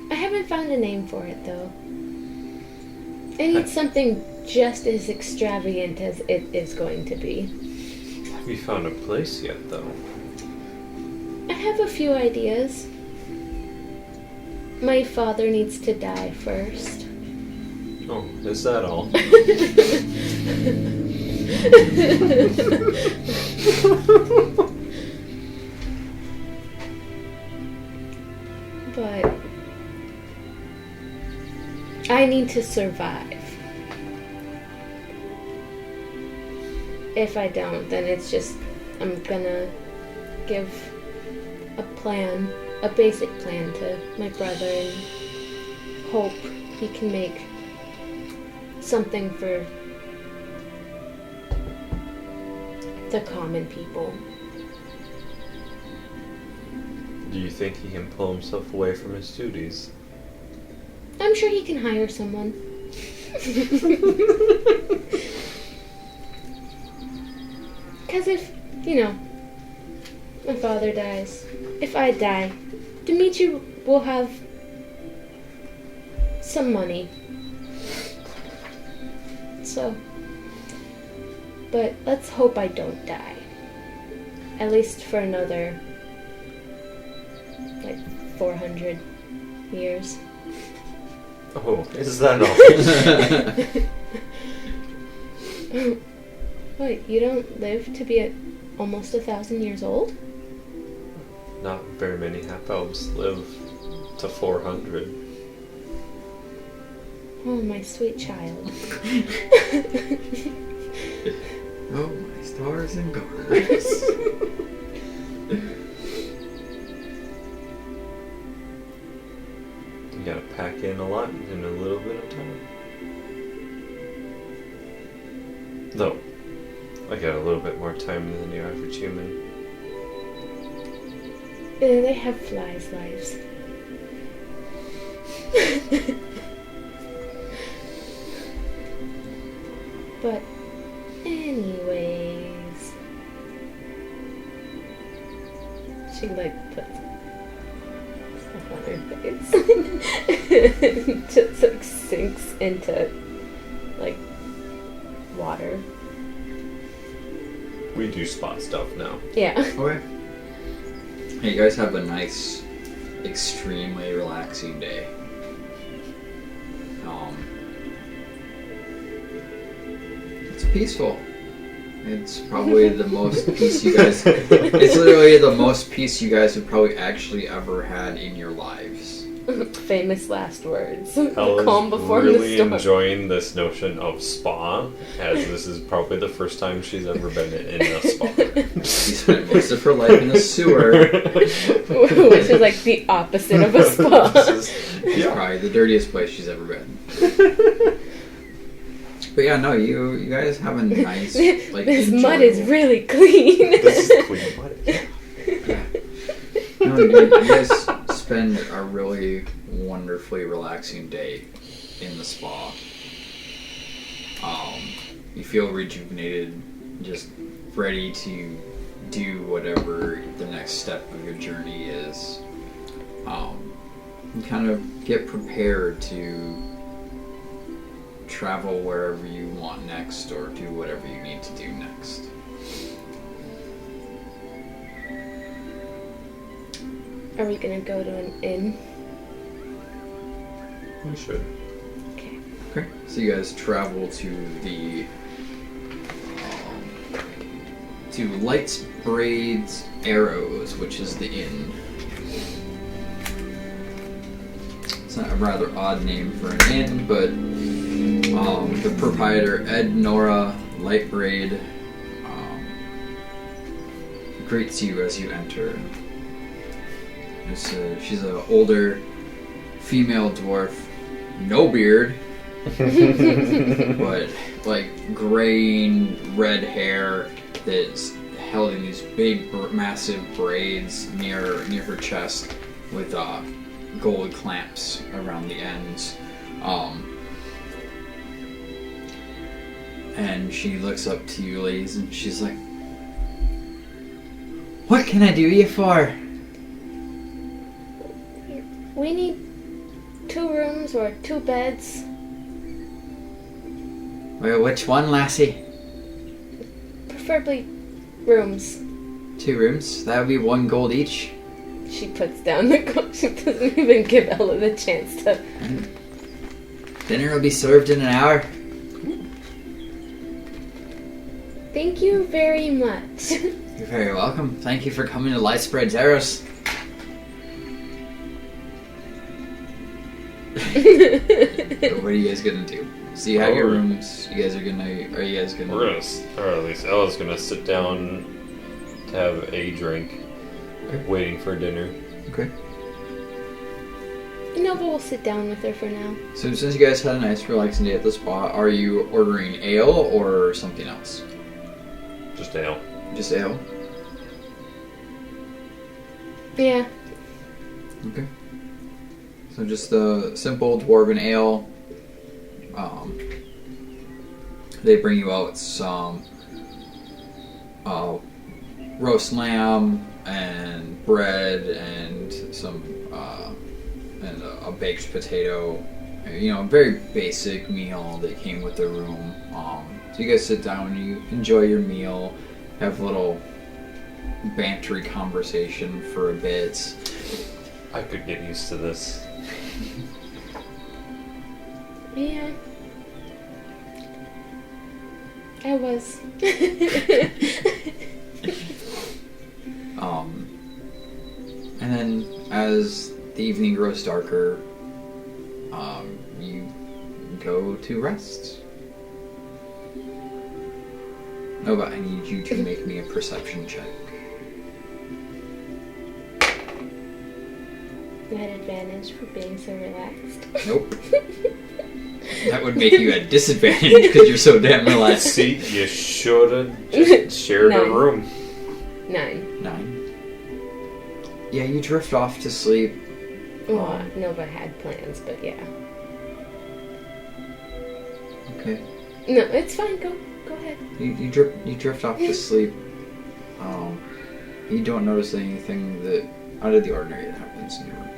I haven't found a name for it, though. I need something just as extravagant as it is going to be. Have you found a place yet, though? I have a few ideas. My father needs to die first. Oh, is that all? But I need to survive. If I don't, then it's just, I'm gonna give a plan, a basic plan to my brother and hope he can make something for the common people. Do you think he can pull himself away from his duties? I'm sure he can hire someone. Because if, my father dies, if I die, Dimitri will have some money. So, but let's hope I don't die. At least for another, 400 years. Oh, is that all? Wait, you don't live to be at almost 1,000 years old? Not very many half-elves live to 400. Oh, my sweet child. Oh, my stars and garters. You gotta pack in a lot in a little bit of time. Though, I got a little bit more time than the average human. They have flies' lives. But, anyways, she puts stuff on her face, just sinks into water. We do spot stuff now. Yeah. Okay. Hey, you guys have a nice, extremely relaxing day. It's peaceful. It's probably the most peace you guys... It's literally the most peace you guys have probably actually ever had in your lives. Famous last words. Ella's Calm before really the storm. enjoying this notion of spa, as this is probably the first time she's ever been in a spa. She spent most of her life in a sewer. Which is the opposite of a spa. It's probably the dirtiest place she's ever been. But yeah, no, you guys have a nice, This mud is really clean. This is clean mud. Yeah. No, you guys spend a really wonderfully relaxing day in the spa. You feel rejuvenated, just ready to do whatever the next step of your journey is. You kind of get prepared to travel wherever you want next or do whatever you need to do next. Are we gonna go to an inn? We should. Okay. Okay, so you guys travel to the to Lights, Braids, Arrows, which is the inn. It's not a rather odd name for an inn, but the proprietor, Ed Nora Lightbraid, greets you as you enter. She's an older female dwarf, no beard, but graying red hair that's held in these big, massive braids near her chest. with gold clamps around the ends. And she looks up to you ladies and she's like, "What can I do you for?" We need 2 rooms or 2 beds. Well, which one, lassie? Preferably rooms. 2 rooms? That would be 1 gold each. She puts down the gold. She doesn't even give Ella the chance to. Dinner will be served in an hour. Thank you very much. You're very welcome. Thank you for coming to Lightspread Terrace. What are you guys gonna do? So you have your rooms. You guys are gonna. Are you guys gonna? We're gonna, or at least Ella's gonna sit down to have a drink, waiting for dinner. Okay. No, but we'll sit down with her for now. So since you guys had a nice relaxing day at the spa, are you ordering ale or something else? Just ale. Just ale. Yeah. Okay. So just the simple dwarven ale. They bring you out some roast lamb and bread and some and a baked potato. You know, a very basic meal that came with the room. So you guys sit down, you enjoy your meal, have a little bantery conversation for a bit. I could get used to this. Yeah. I was. And then as the evening grows darker, you go to rest. No, but I need you to make me a perception check. You had advantage for being so relaxed. Nope. That would make you at disadvantage because you're so damn relaxed. See, you should have just shared a 9. room. 9. 9. Yeah, you drift off to sleep. Well, Nova had plans, but yeah. Okay. No, it's fine. Go ahead. You drift off to sleep. You don't notice anything that out of the ordinary that happens in your room.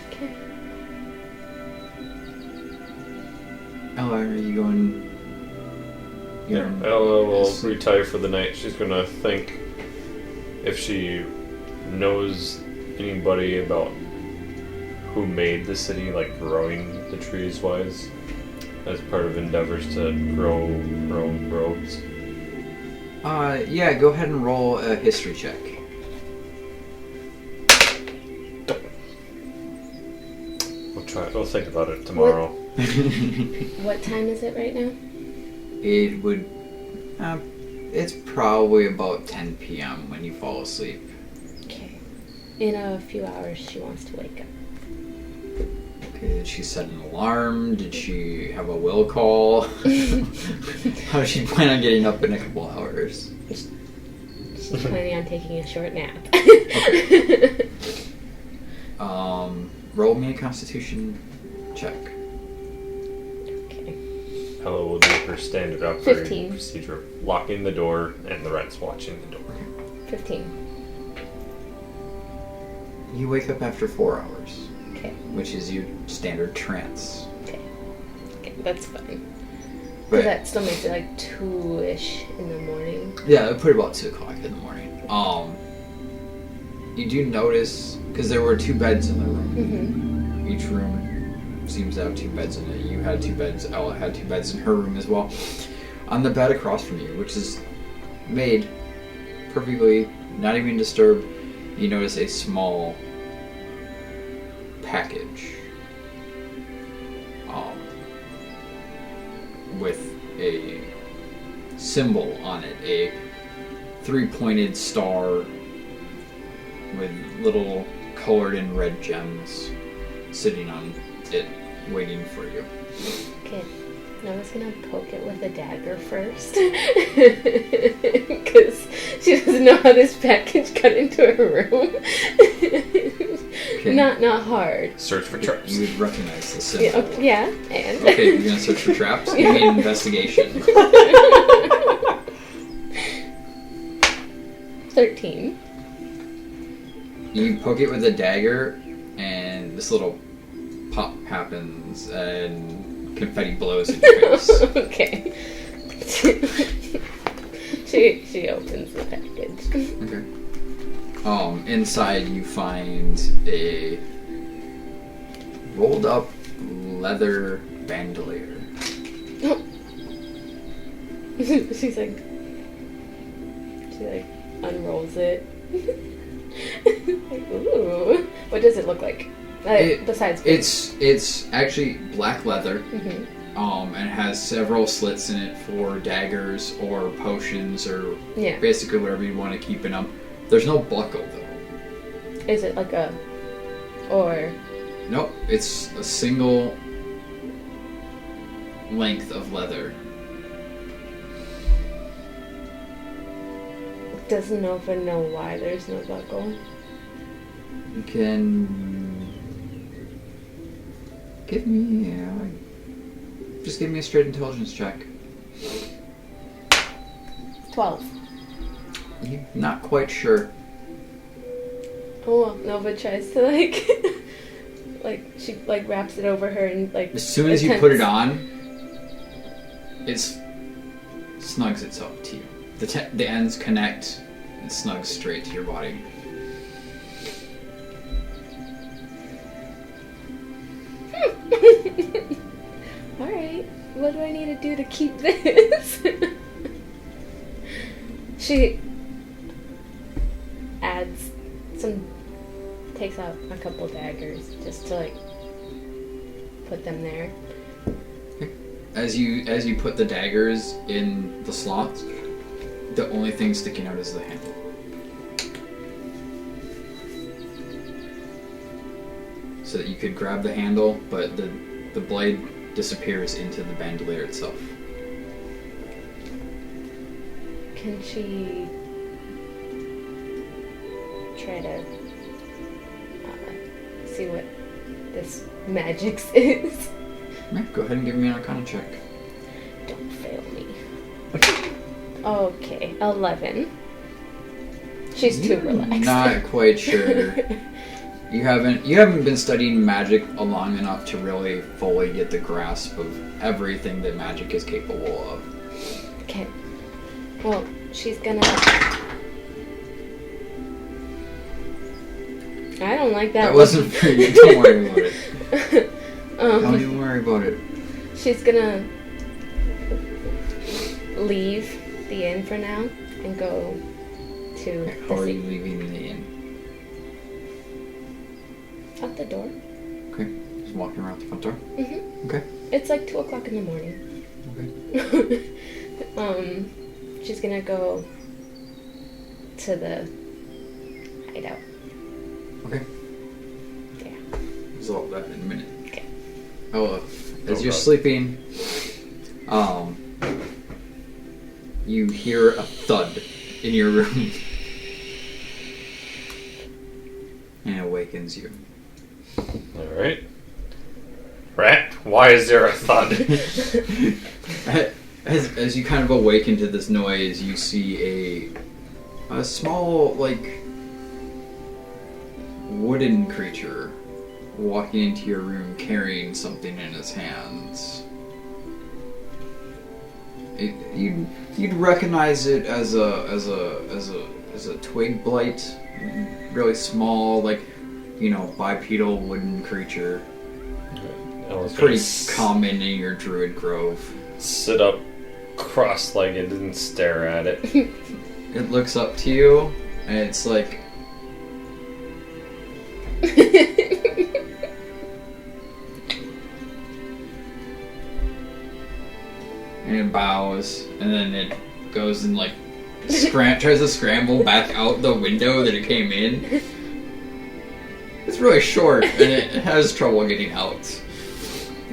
Okay. Ella, are you going? Yeah, Ella will retire for the night. She's gonna think if she knows anybody about who made the city, like growing the trees wise, as part of endeavors to grow her own groves. Yeah, go ahead and roll a history check. We'll think about it tomorrow. What time is it right now? It would. It's probably about 10 p.m. when you fall asleep. Okay. In a few hours, she wants to wake up. Okay, did she set an alarm? Did she have a will call? How does she plan on getting up in a couple hours? She's planning on taking a short nap. Okay. Roll me a Constitution check. Okay. Ella will do her standard operating 15. procedure, locking the door and the rats watching the door. 15. You wake up after 4 hours, Okay. which is your standard trance. Okay, that's fine. But So that still makes it like 2-ish in the morning. yeah, it'll put it about 2 o'clock in the morning. You do notice, because there were 2 beds in the room. Mm-hmm. Each room seems to have 2 beds in it. You had 2 beds, Ella had 2 beds in her room as well. On the bed across from you, which is made perfectly, not even disturbed, you notice a small package with a symbol on it, a 3-pointed star with little colored in red gems sitting on it, waiting for you. Okay. Nova's gonna poke it with a dagger first. Because she doesn't know how this package got into her room. Okay. Not hard. Search for traps. You would recognize the symbol. Yeah, and. Okay, you're gonna search for traps? You made an investigation. 13. You poke it with a dagger, and this little pop happens, and confetti blows in your face. Okay. she opens the package. Okay. Inside you find a rolled up leather bandolier. She unrolls it. Like, ooh. What does it look like? Besides it's actually black leather. Mm-hmm. And has several slits in it for daggers or potions or Yeah. basically whatever you want to keep in them. There's no buckle though. Is it like a... Or... Nope, it's a single length of leather. Doesn't know if I know why there's no buckle. You can give me just give me a straight intelligence check. 12. You're not quite sure. Oh, Nova tries to she wraps it over her and As soon as you put it on, it snugs itself to you. The ends connect and snugs straight to your body. Alright, what do I need to do to keep this? She takes out a couple daggers just to put them there. As you put the daggers in the slots, the only thing sticking out is the handle. So that you could grab the handle, but the blade disappears into the bandolier itself. Can she try to see what this magic's is? Yeah, go ahead and give me an Arcana check. Don't fail me. Okay, 11. She's too relaxed. Not quite sure. You haven't been studying magic long enough to really fully get the grasp of everything that magic is capable of. Okay. Well, she's gonna... I don't like that. That wasn't for you. Don't worry about it. Don't even worry about it. She's gonna leave the inn for now and go to... How are you leaving the inn? Out the door. Okay. Just walking around the front door? Mm-hmm. Okay. It's 2 o'clock in the morning. Okay. She's gonna go to the hideout. Okay. Yeah. Resolve that in a minute. Okay. As you're sleeping, you hear a thud in your room. And it awakens you. Alright. Rat, why is there a thud? As you kind of awaken to this noise, you see a small, wooden creature walking into your room carrying something in his hands. You'd recognize it as a twig blight, really small, bipedal wooden creature. Pretty common in your druid grove. Sit up cross-legged and stare at it. It looks up to you, and it's like... and it bows, and then it goes and tries to scramble back out the window that it came in. It's really short, and it has trouble getting out.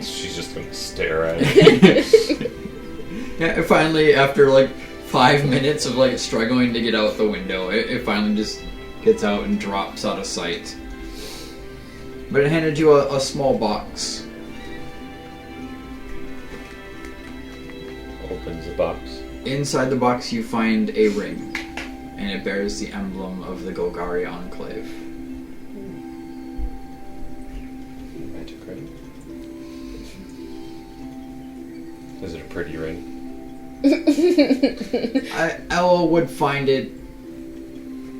She's just gonna stare at it. Yeah, and finally, after 5 minutes of struggling to get out the window, it finally just gets out and drops out of sight. But it handed you a small box. Opens the box. Inside the box you find a ring, and it bears the emblem of the Golgari Enclave. Magic ring. Is it a pretty ring? Ella would find it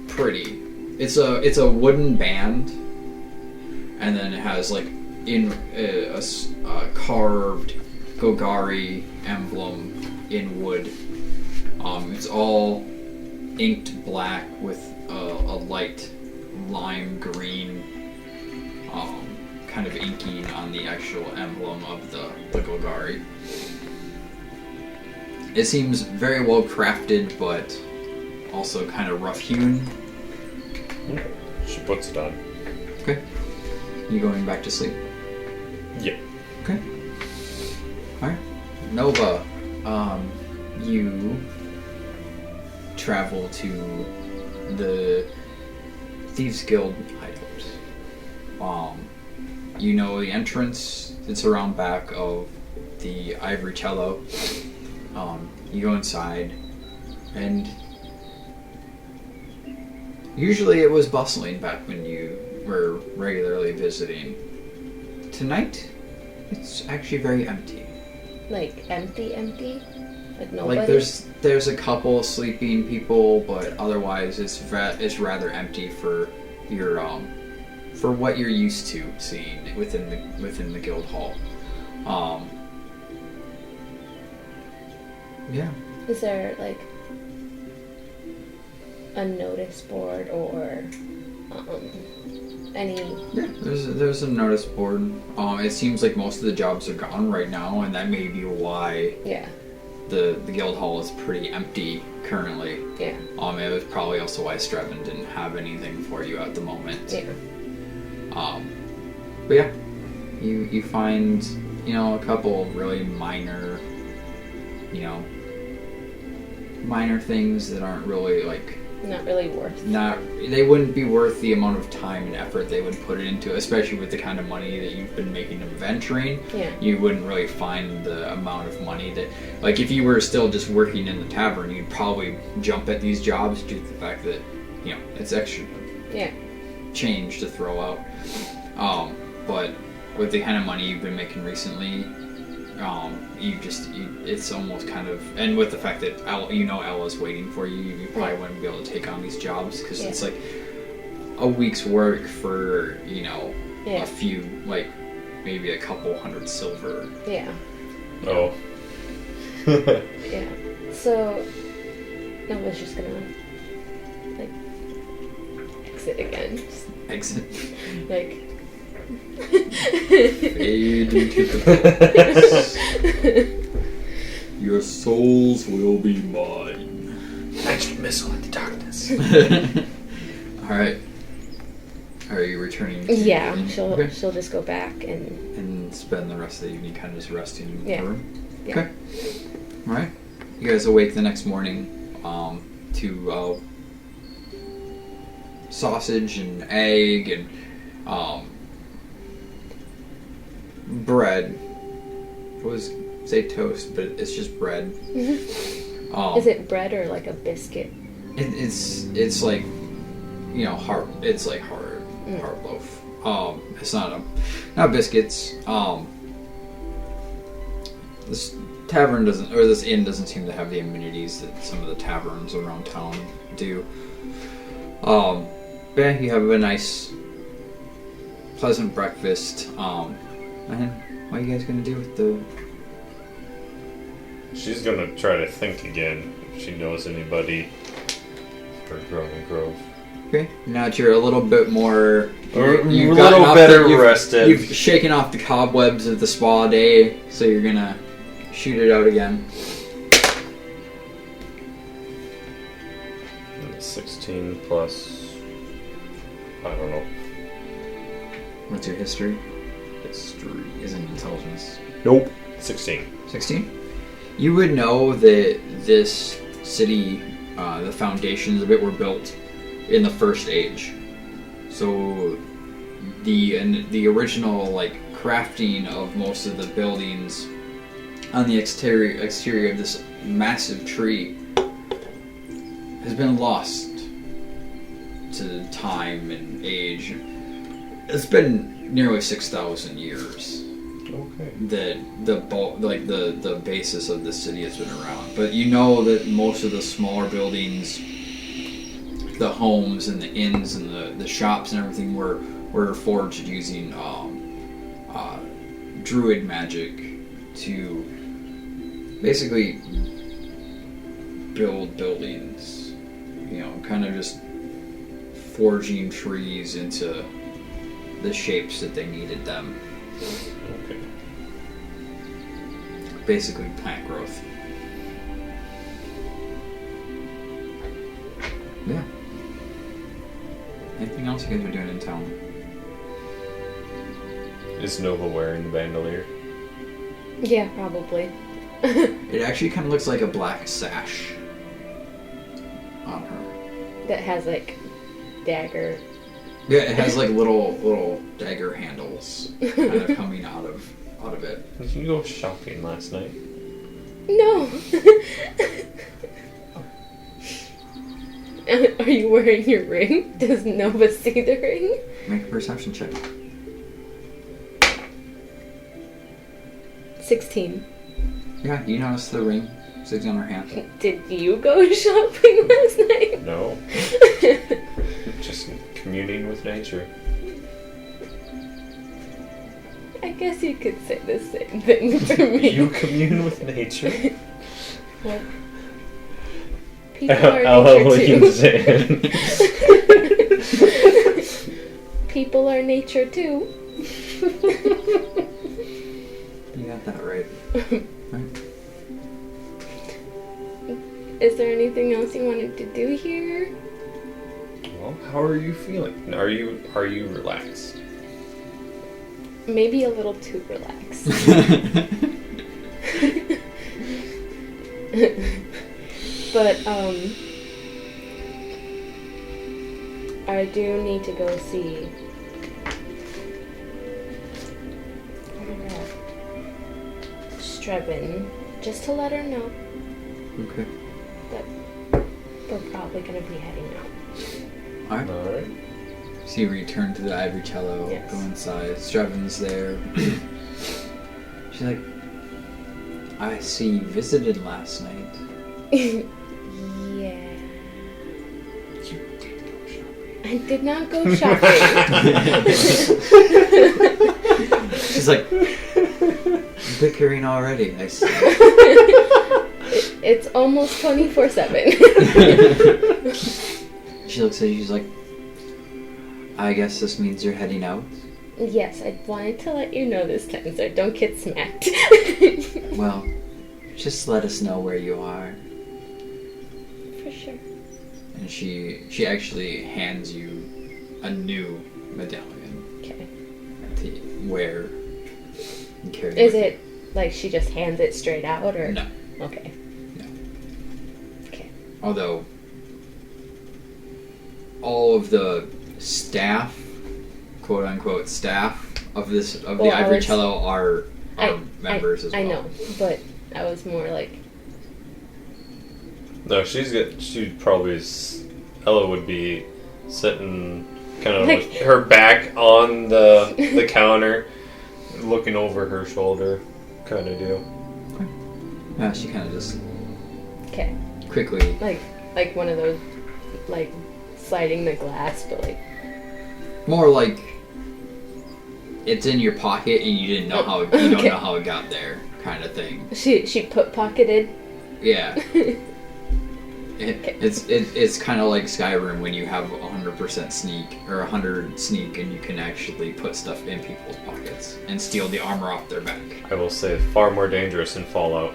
pretty. It's a wooden band, and then it has like a carved Golgari emblem in wood. It's all inked black with a light lime green kind of inking on the actual emblem of the Golgari. It seems very well crafted, but also kind of rough hewn. She puts it on. Okay. You going back to sleep? Yeah. Okay. Alright. Nova, you travel to the Thieves Guild hideout. You know the entrance. It's around back of the Ivory Cello. You go inside, and usually it was bustling back when you were regularly visiting. Tonight, it's actually very empty. Like empty? Like nobody? Like there's a couple sleeping people, but otherwise it's rather empty for your for what you're used to seeing within the guild hall. Yeah. Is there like a notice board or any? Yeah, there's a notice board. It seems like most of the jobs are gone right now, and that may be why the guild hall is pretty empty currently. Yeah. It was probably also why Strevin didn't have anything for you at the moment. Yeah. But yeah, you find a couple of really minor things that aren't really like. Not really worth. They wouldn't be worth the amount of time and effort they would put into, especially with the kind of money that you've been making adventuring. Yeah. You wouldn't really find the amount of money that, like, if you were still just working in the tavern, you'd probably jump at these jobs due to the fact that, it's extra change to throw out. But with the kind of money you've been making recently, it's almost kind of, and with the fact that Ella's waiting for you, you probably wouldn't be able to take on these jobs because it's like a week's work for a few, like maybe a couple hundred silver. Yeah. Oh. Yeah. So Nova's just gonna like exit again. Exit. Like. Fade into the darkness. Your souls will be mine. Magic missile in the darkness. Alright. Are you returning to Yeah, the inn? she'll just go back and spend the rest of the evening kind of just resting in the room? Yeah. Okay. Alright. You guys awake the next morning to sausage and egg and bread. I was say toast, but it's just bread. Is it bread or like a biscuit? It's like hard. It's like hard loaf. It's not biscuits. This tavern doesn't, or this inn doesn't seem to have the amenities that some of the taverns around town do. Yeah, you have a nice, pleasant breakfast. And what are you guys gonna do with the? She's gonna try to think again if she knows anybody for Grove. Okay, now that you're a little bit more, You've a little better rested. You've shaken off the cobwebs of the spa day, so you're gonna shoot it out again. 16 plus, I don't know. What's your history? History isn't intelligence. Nope. 16. 16? You would know that this city, the foundations of it were built in the First Age. So the original like crafting of most of the buildings on the exterior of this massive tree has been lost to time and age. It's been nearly 6,000 years Okay. that the basis of the city has been around. But you know that most of the smaller buildings, the homes and the inns and the shops and everything were forged using druid magic to basically build buildings. You know, kind of just forging trees into the shapes that they needed them. Okay. Basically plant growth. Yeah. Anything else you guys are doing in town? Is Nova wearing the bandolier? Yeah, probably. It actually kind of looks like a black sash on her. That has like dagger. Yeah, it has like little dagger handles kind of coming out of it. Did you go shopping last night? No. Are you wearing your ring? Does Nova see the ring? Make a perception check. 16. Yeah, you notice the ring sitting on her hand. Did you go shopping last night? No. Just communing with nature. I guess you could say the same thing for me. You commune with nature? Well, people are Ella nature looking too. sad. People are nature too. You got that right. Right. Is there anything else you wanted to do here? Well, how are you feeling? Are you relaxed? Maybe a little too relaxed. But I do need to go see Strevin, just to let her know Okay. that we're probably gonna be heading out. Alright. Alright. So you return to the ivory cello, Yes. go inside. Strevin's there. She's like, I see you visited last night. Yeah. You did go shopping. I did not go shopping. She's like, bickering already, I see. It's almost 24/7. She looks at you, she's like, I guess this means you're heading out? Yes, I wanted to let you know this time so I don't get smacked. Well, just let us know where you are. For sure. And she actually hands you a new medallion Okay. to wear and carry. Is with it like she just hands it straight out or? you. No. Okay. No. Okay. Although all of the staff, quote unquote staff of the Well, I ivory was- cello are members as well. I know, but I was more like No, she probably is. Ella would be sitting kind of with her back on the counter, looking over her shoulder, kind of deal. Yeah, she kind of just okay, quickly. like one of those like sliding the glass, but like More like it's in your pocket and you didn't know how you don't Okay. know how it got there, kind of thing. she pocketed. Yeah. It's kind of like Skyrim when you have 100% sneak or 100 sneak and you can actually put stuff in people's pockets and steal the armor off their back. I will say, far more dangerous in Fallout.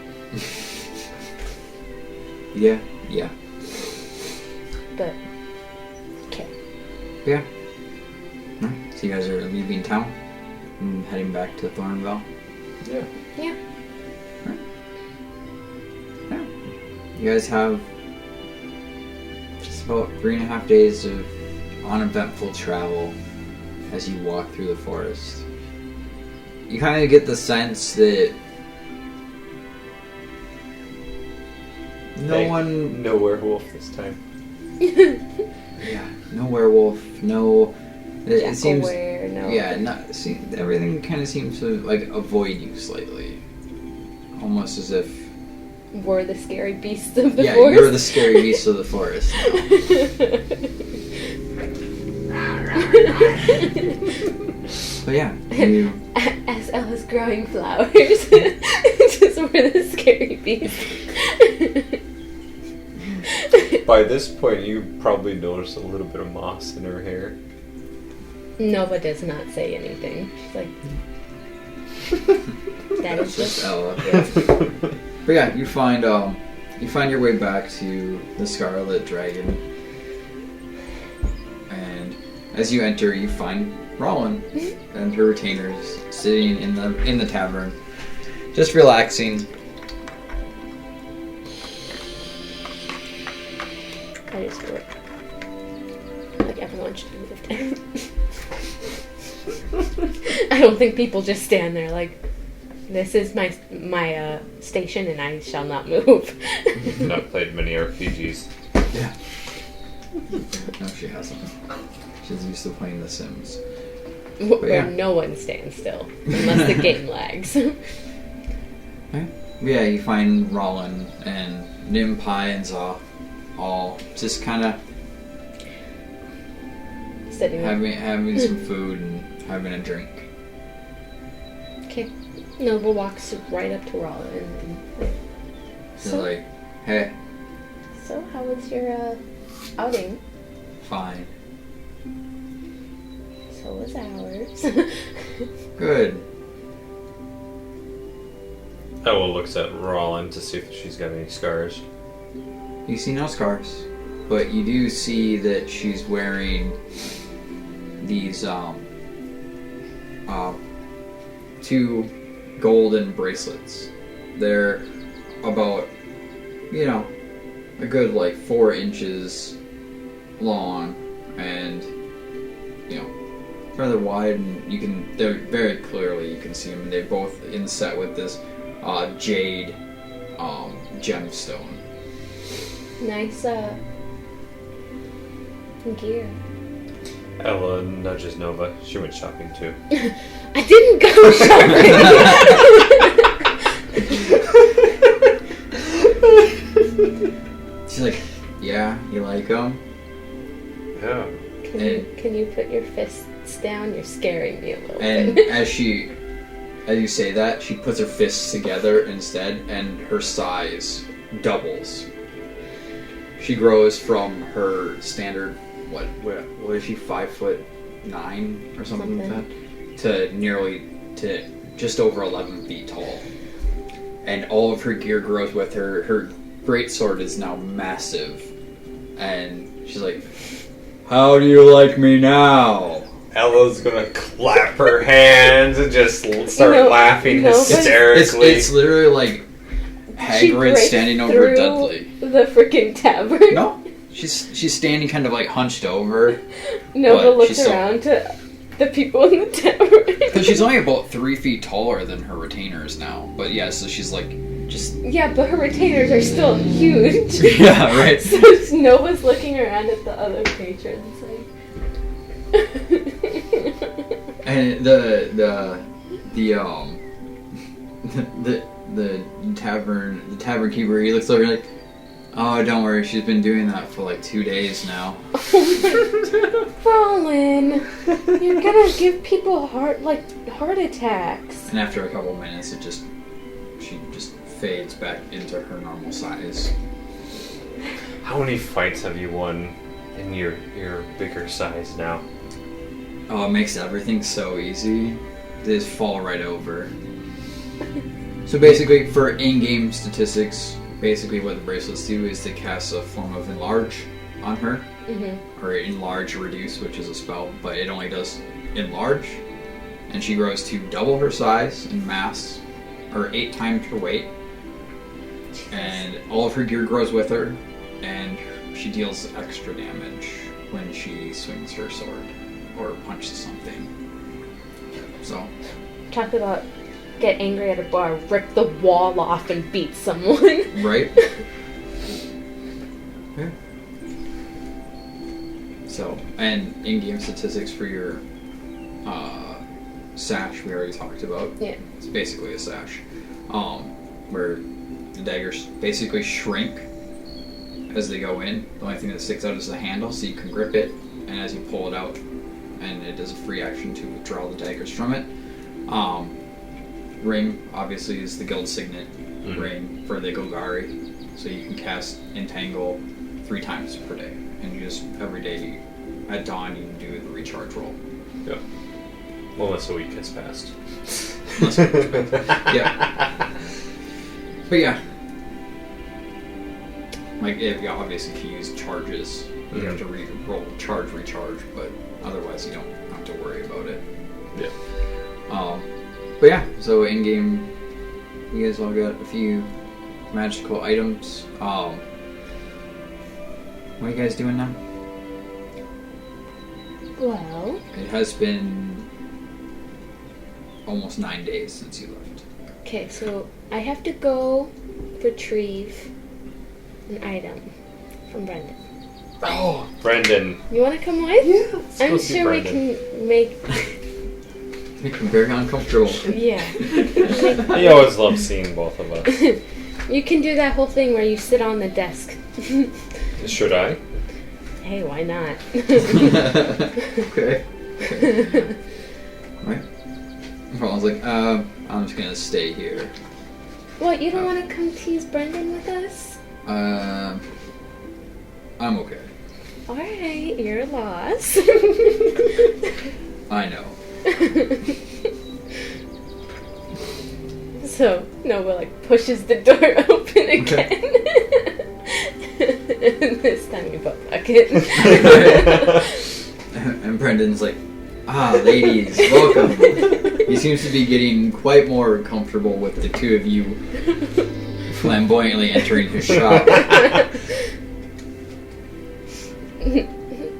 Yeah. But okay. Yeah. Alright, so you guys are leaving town and heading back to Thornville. Yeah. Yeah. Yeah. You guys have just about 3.5 days of uneventful travel as you walk through the forest. You kind of get the sense that no werewolf this time. Yeah, no werewolf, no. It seems. No. Yeah, everything kind of seems to like avoid you slightly, almost as if. We're the scary beasts of the yeah, forest. you're the scary beast of the forest now. But yeah, you. As Ella's growing flowers, just we're the scary beasts. By this point, you probably notice a little bit of moss in her hair. Nova does not say anything. She's like, that is Just just Ella. yeah. But yeah, you find your way back to the Scarlet Dragon, and as you enter, you find Rollin and her retainers sitting in the tavern, just relaxing. I just feel like everyone should be moved in. I don't think people just stand there like, this is my station and I shall not move. Not played many RPGs. Yeah. No, she hasn't. She's used to playing The Sims. Where yeah. no one stands still unless the game lags. Yeah, you find Rollin and Nimpai and Za all just kind of Sitting there. having some food and having a drink. Okay. Noble walks right up to Rollin and She's so, like, hey, so how was your outing? fine. So was ours. Good. Ella looks at Rollin to see if she's got any scars. You see no scars, but you do see that she's wearing these two golden bracelets. They're about, a good like 4 inches long and, rather wide, and they're very clearly, you can see them. They're both inset with this jade gemstone. Nice gear. Ella nudges Nova. She went shopping too. I didn't go shopping. She's like, yeah, you like them? Yeah. Can you put your fists down? You're scaring me a little And bit. as you say that, she puts her fists together instead, and her size doubles. She grows from her standard, what is she, 5'9" or something like that, to just over 11 feet tall. And all of her gear grows with her. Her greatsword is now massive, and she's like, "How do you like me now?" Ella's gonna clap her hands and just start laughing hysterically. It's literally like Hagrid standing over Dudley. The freaking tavern. No, she's standing kind of like hunched over. Nova but looks she's around to the people in the tavern. Because she's only about 3 feet taller than her retainers now. But yeah, so she's like just. Yeah, but her retainers are still huge. Yeah, right. So Nova's looking around at the other patrons like. And the tavern keeper, he looks over and like, oh, don't worry, she's been doing that for like 2 days now. Rollin, you're gonna give people heart attacks. And after a couple minutes, she just fades back into her normal size. How many fights have you won in your bigger size now? Oh, it makes everything so easy. They just fall right over. So basically, for in-game statistics, basically what the bracelets do is to cast a form of enlarge on her. Mm-hmm. Or enlarge reduce, which is a spell, but it only does enlarge. And she grows to double her size and mass, or 8 times her weight. And all of her gear grows with her, and she deals extra damage when she swings her sword. or punch something. So, Talk about get angry at a bar, rip the wall off, and beat someone. right? Yeah. So, and in-game statistics for your sash we already talked about. Yeah. It's basically a sash, where the daggers basically shrink as they go in. The only thing that sticks out is the handle, so you can grip it, and as you pull it out, and it does a free action to withdraw the daggers from it. Ring, obviously, is the guild signet ring for the Golgari, so you can cast Entangle 3 times per day, and you just, every day at dawn, you can do the recharge roll. Yeah. Well, unless a week has passed. Yeah. But yeah. Like, obviously, if you use charges, you have to roll charge, recharge, but otherwise you don't have to worry about it. Yeah. But yeah, so in-game, you guys all got a few magical items. What are you guys doing now? Well, It has been almost 9 days since you left. okay, so I have to go retrieve an item from Brendan. Oh, Brendan. You want to come with? Yeah. I'm sure we can make. Make me very uncomfortable. Yeah. He always loves seeing both of us. You can do that whole thing where you sit on the desk. Should I? Hey, why not? Okay. Right. Paul's like, I'm just gonna stay here. What, you don't want to come tease Brendan with us? I'm okay. Alright, your loss. I know. So, Nova pushes the door open again. And this time we both fuck it. And Brendan's like, ladies, welcome. He seems to be getting quite more comfortable with the two of you flamboyantly entering his shop.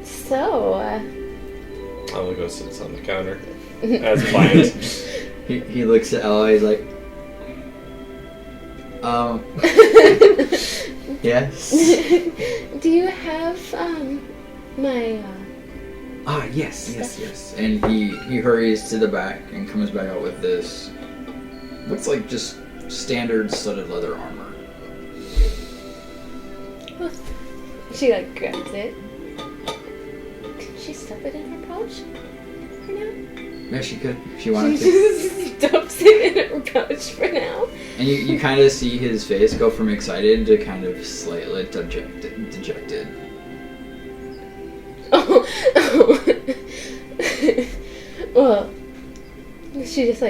So, Ella goes sits on the counter. As planned. He looks at Ella, he's like, yes? do you have, my, Yes. And he hurries to the back and comes back out with this, looks like just standard studded leather armor. She grabs it. Can she stuff it in her pouch for now? Yeah, she could, if she wanted to. She just stuffs it in her pouch for now. And you kind of see his face go from excited to kind of slightly dejected. Oh. Well, she just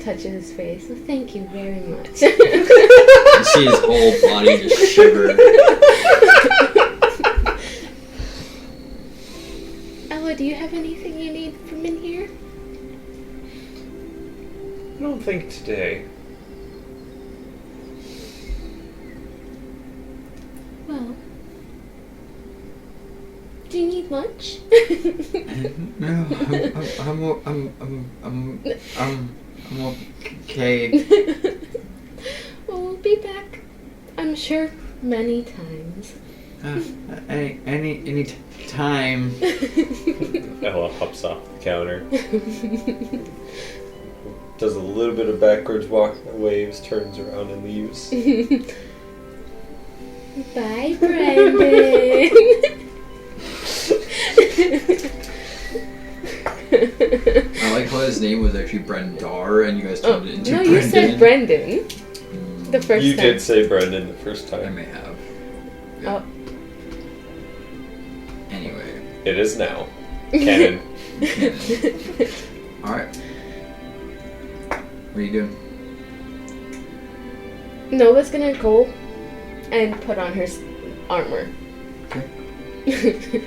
touches his face. Well, thank you very much. You see his whole body just shiver. Ella, do you have anything you need from in here? I don't think today. Well, do you need lunch? No, I'm okay. Well, we'll be back, I'm sure, many times. Any time. Ella hops off the counter. Does a little bit of backwards walk, waves, turns around and leaves. Bye, Brendan. I like how his name was actually Brendar, and you guys turned it into no, Brendan. you said Brendan the first You time. did say Brendan the first I time. may have. Oh. Anyway. It is now. Canon. Alright. What are you doing? Nova's gonna go and put on her armor. Okay.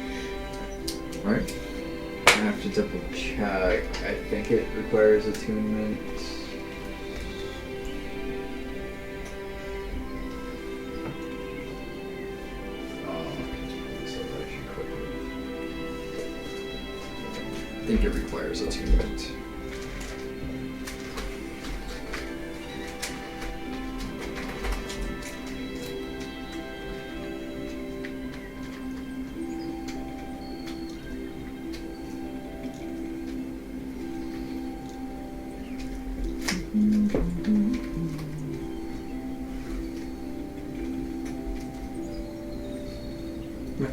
Alright. I have to double check. I think it requires attunement. think it requires attunement.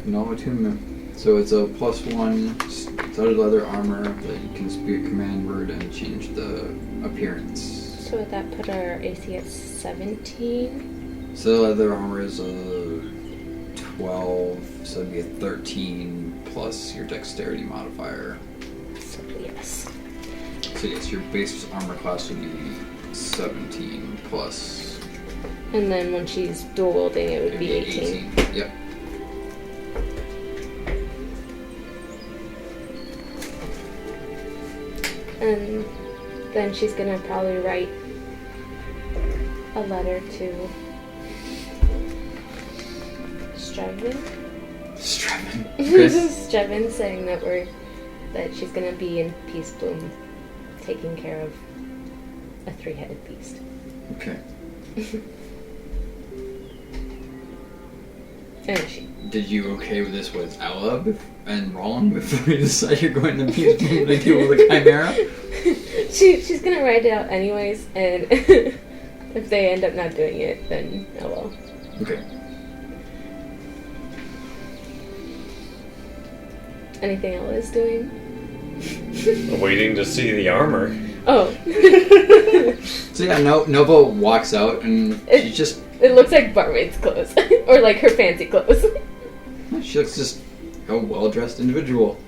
No attunement. So it's a +1 studded leather armor that you can speak command word and change the appearance. So would that put our AC at 17? So leather armor is a 12, so it'd be a 13 plus your dexterity modifier. So yes. So yes, your base armor class would be 17 plus. And then when she's dual wielding, it would it'd be 18. Yep. And then she's gonna probably write a letter to Strevin. Strevin. Okay. Strevin saying that she's gonna be in Peace Bloom, taking care of a 3-headed beast. Okay. And she. Did you okay with this with Ella and Roland before you decide you're going to Peace Bloom to deal with the Chimera? She's gonna write it out anyways, and if they end up not doing it, then oh well. Okay. Anything Ella is doing? Waiting to see the armor. Oh. So yeah, Nova walks out and she just It looks like barmaid's clothes. Or like her fancy clothes. she looks just a well-dressed individual.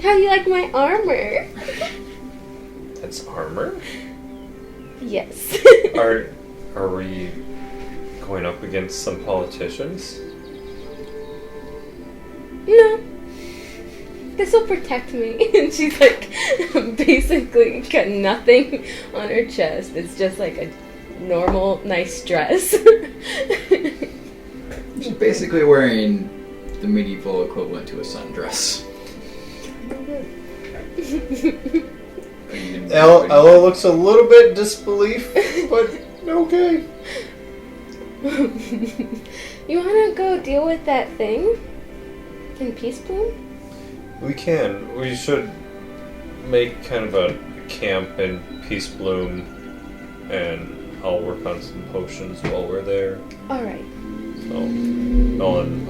How do you like my armor? That's armor? Yes. Are we going up against some politicians? No. This will protect me. And she's like basically got nothing on her chest. It's just like a normal, nice dress. She's basically wearing the medieval equivalent to a sundress. Ella looks a little bit disbelief, but okay. You wanna go deal with that thing? In Peace Bloom? We can. We should make kind of a camp in Peace Bloom, and I'll work on some potions while we're there. Alright. So,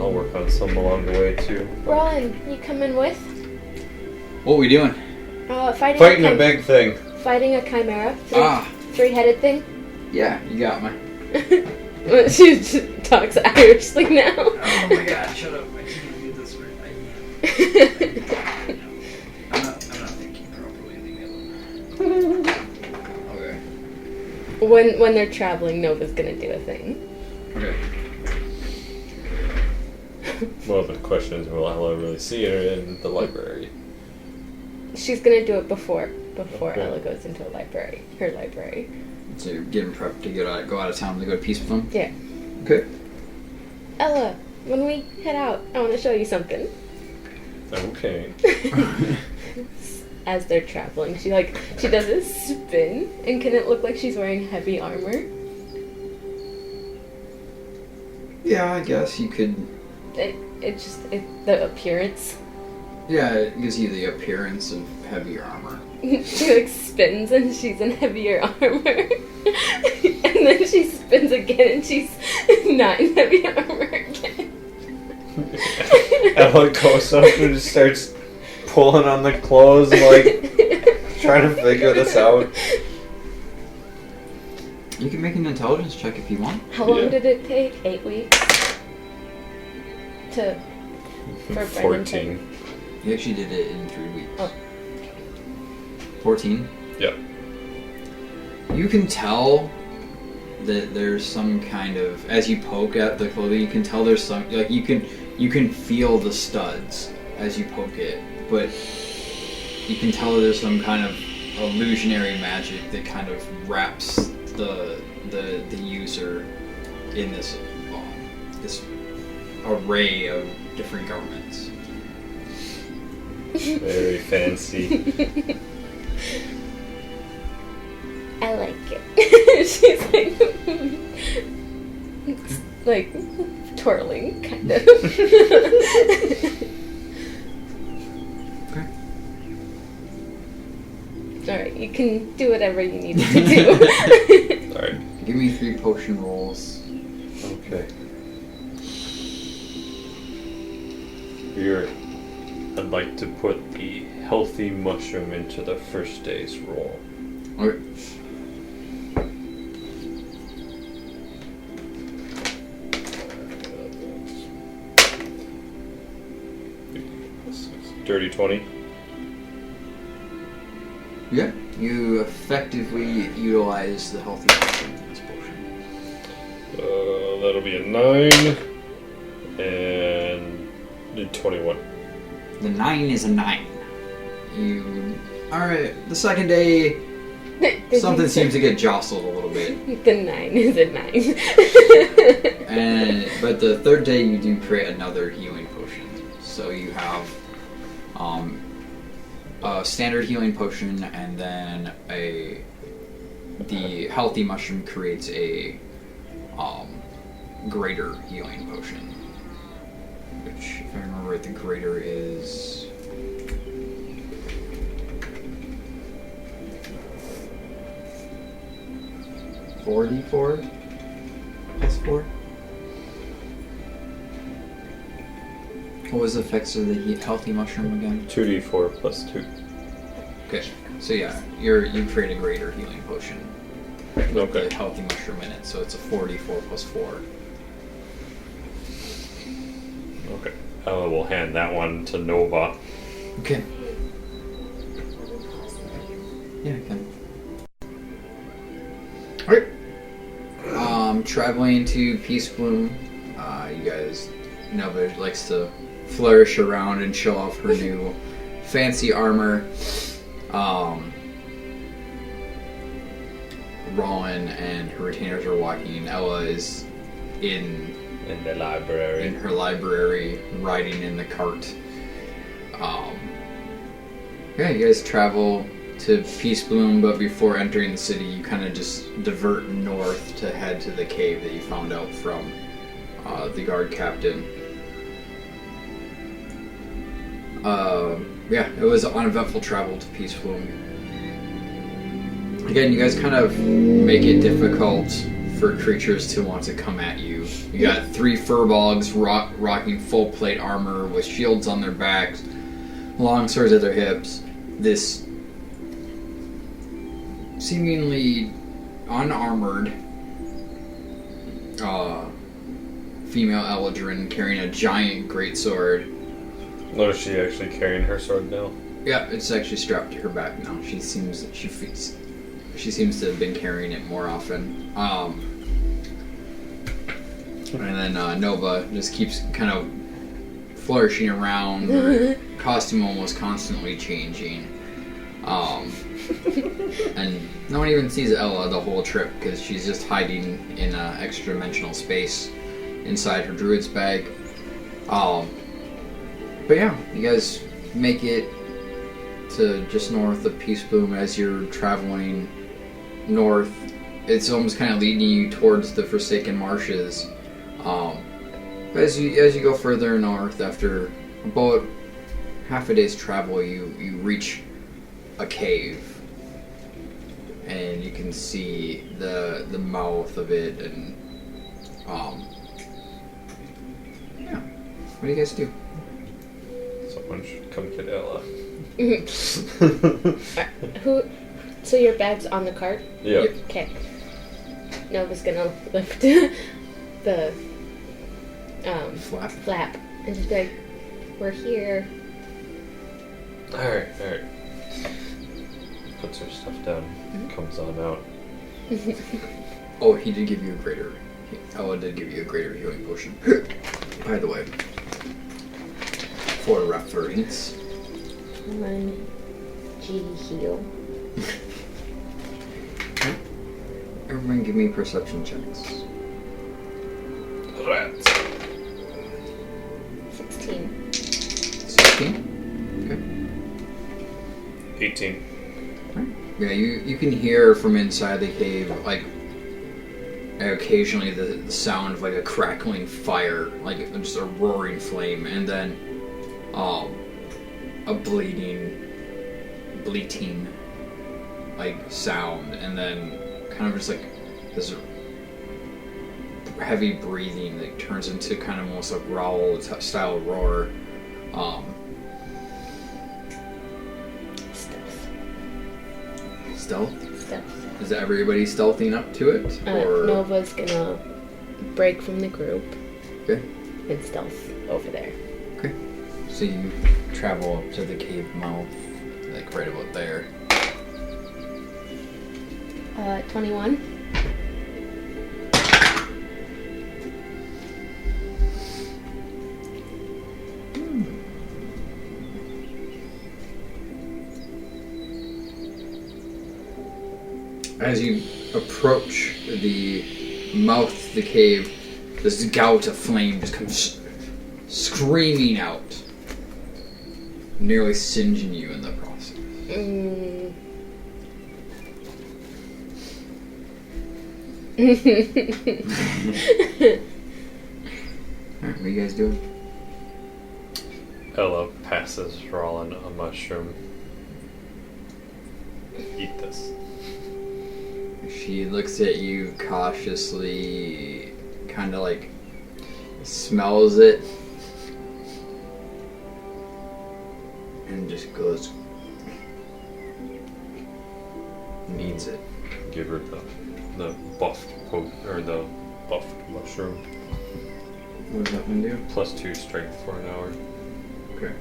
I'll work on some along the way too. Roland, you coming with? What are we doing? Fighting a big thing. Fighting a chimera. Ah. 3-headed thing. Yeah, you got me. She just talks Irishly now. Oh my god, shut up. I can't do this right. I'm not thinking properly. Leave me alone. Okay. When they're traveling, Nova's gonna do a thing. Okay. Well, the question is, will Ella really see her in the library? She's gonna do it before Okay. Ella goes into her library. So you're getting prepped to go out of town to go to Peace Bloom? Yeah. Okay. Ella, when we head out, I want to show you something. Okay. As they're traveling, she does a spin, and can it look like she's wearing heavy armor? Yeah, I guess you could. The appearance. Yeah, it gives you the appearance of heavier armor. She spins and she's in heavier armor. And then she spins again and she's not in heavy armor again. Ella goes up and just starts pulling on the clothes, like trying to figure this out. You can make an intelligence check if you want. How long Yeah. did it take? 8 weeks? For Brendan 14. You actually did it in 3 weeks. Oh. 14? Yep. You can tell that there's some kind of, as you poke at the clothing, you can tell there's some, like you can feel the studs as you poke it, but you can tell there's some kind of illusionary magic that kind of wraps the user in this array of different governments. Very fancy. I like it. She's like twirling, kind of. Okay. Alright, you can do whatever you need to do. Alright. Give me 3 potion rolls. Okay. Here, I'd like to put the healthy mushroom into the first day's roll. Okay. Dirty 20. Yeah, you effectively utilize the healthy potion in this potion. That'll be a 9 and the 21. The 9 is a 9. Alright, the second day, something seems to get jostled a little bit. The 9 is a 9. But the third day, you do create another healing potion. So you have a standard healing potion, and then the healthy mushroom creates a greater healing potion. Which, if I remember right, the greater is 4d4 plus 4. What was the effects of the healthy mushroom again? 2d4 plus 2. Okay, so yeah, you create a greater healing potion with Okay. the healthy mushroom in it, so it's a 4d4 plus 4. Okay. Ella will hand that one to Nova. Okay. Yeah, I can. Alright. Traveling to Peace Bloom. You guys, Nova likes to flourish around and show off her new fancy armor. Rowan and her retainers are walking. Ella is in the library. in her library, riding in the cart. Yeah, you guys travel to Peace Bloom, but before entering the city, you kind of just divert north to head to the cave that you found out from the guard captain. Yeah, it was uneventful travel to Peace Bloom. Again, you guys kind of make it difficult for creatures to want to come at you. You got 3 furbolgs rocking full plate armor with shields on their backs, long swords at their hips. This seemingly unarmored female Eldrin carrying a giant greatsword. No, is she actually carrying her sword now? Yeah, it's actually strapped to her back now. She seems to have been carrying it more often. And then Nova just keeps kind of flourishing around. Her costume almost constantly changing. And no one even sees Ella the whole trip because she's just hiding in an extra-dimensional space inside her druid's bag. But yeah, you guys make it to just north of Peace Bloom. As you're traveling north, it's almost kind of leading you towards the Forsaken Marshes. As you go further north, after about half a day's travel, you reach a cave, and you can see the mouth of it. And yeah, what do you guys do? Someone should come get Ella. Who? So your bag's on the cart? Yeah. Okay. Nova's gonna lift the flap and just be like, "We're here." Alright. Puts her stuff down, comes on out. Oh, he did give you a greater. Ella did give you a greater healing potion. By the way, for reference. 1G heal. Everyone, give me perception checks. Rats. 16. 16. Okay. 18. Yeah, you can hear from inside the cave, like, occasionally the sound of, like, a crackling fire, like, just a roaring flame, and then, a bleating, like, sound, and then kind of just, like, this heavy breathing that turns into kind of almost a growl-style roar. Stealth? Stealth. Is everybody stealthing up to it? Or Nova's gonna break from the group okay. and stealth over there. Okay. So you travel up to the cave mouth, like right about there. 21. As you approach the mouth of the cave, this gout of flame just comes screaming out, nearly singeing you in the process. Alright, what are you guys doing? Ella passes Rollin a mushroom. Eat this. She looks at you cautiously, kind of like smells it, and just goes and eats it. Give her the buffed mushroom. What does that one do? +2 strength for an hour. Okay.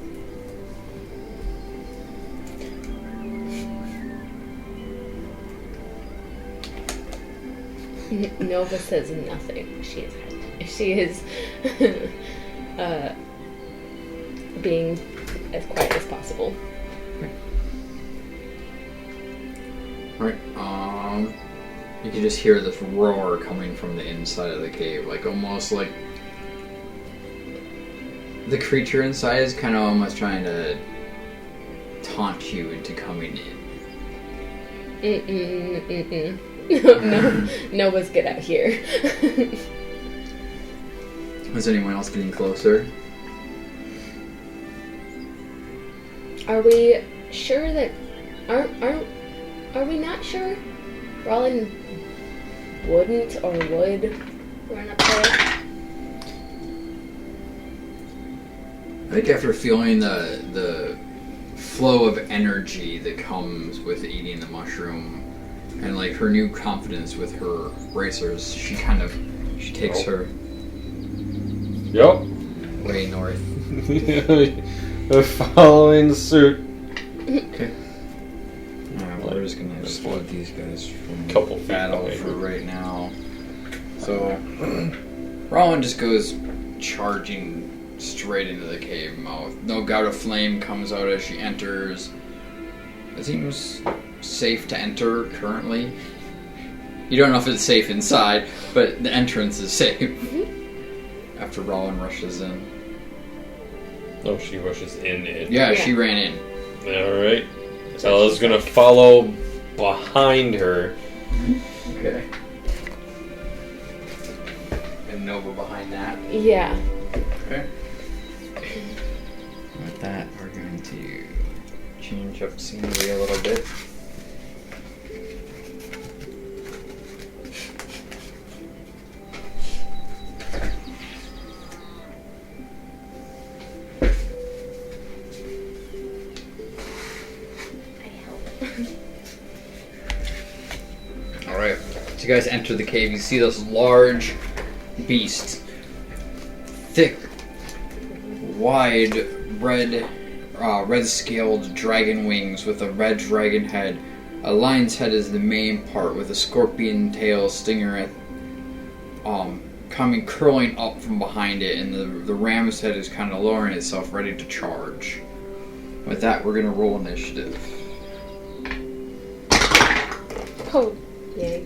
Nova says nothing. She is being as quiet as possible. Alright, you can just hear this roar coming from the inside of the cave, like almost like the creature inside is kind of almost trying to taunt you into coming in. No, Nova's get out here. Is anyone else getting closer? Are we sure that are we not sure? Rollin wouldn't or would run up there? I think after feeling the flow of energy that comes with eating the mushroom, and like her new confidence with her racers, she takes her Yep. way north. They're following suit. Okay. Alright, well, we're just gonna exclude these guys from Couple feet battle behind for her. right now. So, Rowan just goes charging straight into the cave mouth. No gout of flame comes out as she enters. It seems safe to enter currently. You don't know if it's safe inside, but the entrance is safe. After Rowan rushes in. Oh, she rushes in it. Yeah, she ran in. Alright. Ella's gonna follow behind her. Okay. And Nova behind that. Yeah. Okay. With that, we're going to change up scenery a little bit. Alright, so you guys enter the cave. You see this large beast. Thick, wide, red-scaled dragon wings with a red dragon head. A lion's head is the main part, with a scorpion tail stinger curling up from behind it, and the ram's head is kind of lowering itself, ready to charge. With that, we're gonna roll initiative. Oh, yay.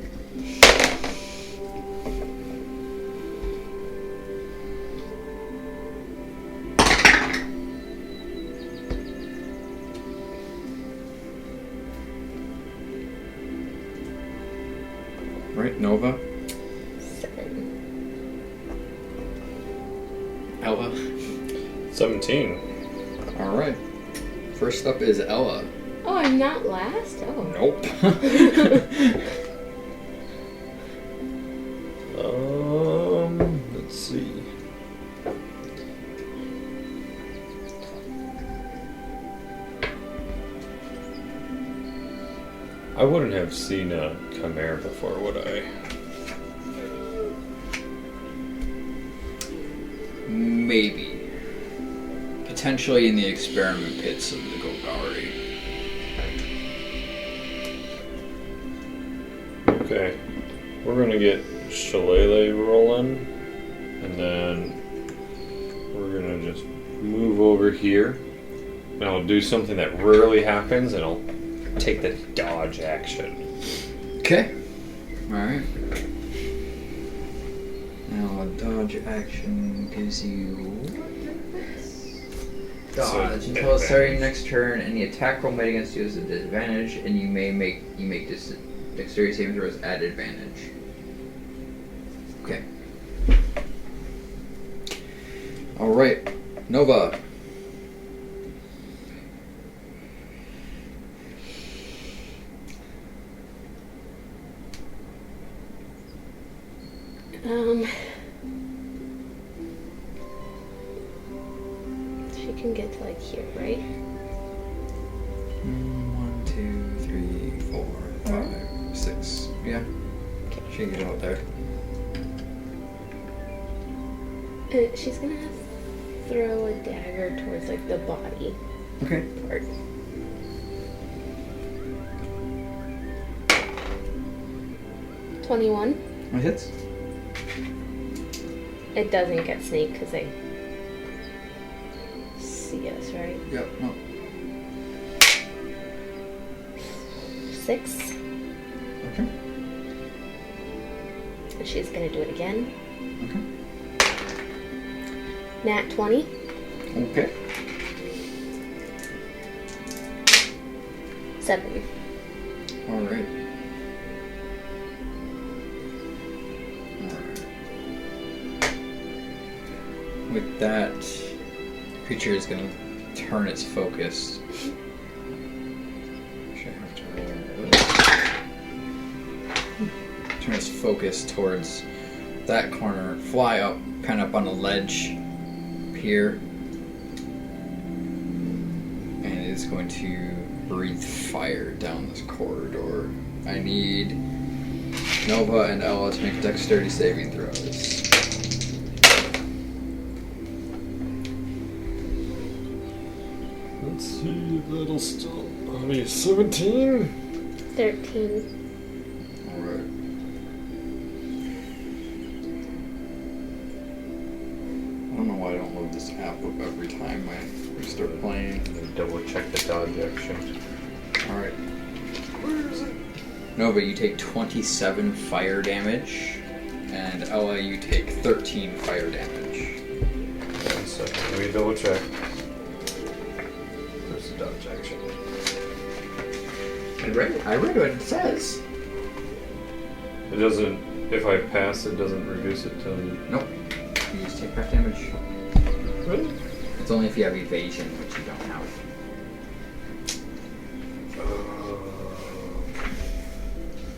Alright, Nova. 7. Ella. 17. Alright. First up is Ella. Oh, I'm not last? Oh. Nope. Let's see. I wouldn't have seen a chimera before, would I? Maybe. Potentially in the experiment pits of the Golgari. Okay. We're gonna get Shillelagh rolling, and then we're gonna just move over here, and I'll do something that rarely happens, and I'll take the dodge action. Okay. Alright. Now a dodge action gives you dodge until starting next turn. Any attack roll made against you is a disadvantage, and you make dexterity saving throws at advantage. Okay. Alright. Nova. She can get to like here, right? 1, 2, 3, 4, 5, 6. Yeah. Okay. She can get out there. She's gonna have to throw a dagger towards like the body Okay. part. $21. That hits. It doesn't get sneak because they see us, right? Yep. No. 6. Okay. And she's gonna do it again. Okay. Nat 20. Okay. 7. Alright. With that, creature is going to turn its focus. Should I have to roll this? Turn its focus towards that corner, fly up, kind of up on a ledge here, and it is going to breathe fire down this corridor. I need Nova and Ella to make dexterity saving throws. Let's see if that'll still be 17. 13. Alright. I don't know why I don't load this app up every time we start playing. Double check the dodge action. Alright. Where is it? Nova, you take 27 fire damage, and Ella, you take 13 fire damage. 1 second. Let me double check. There's the dodge action. I read what it says. It doesn't. If I pass, it doesn't reduce it to. Nope. You just take half damage. Really? It's only if you have evasion, which you don't have.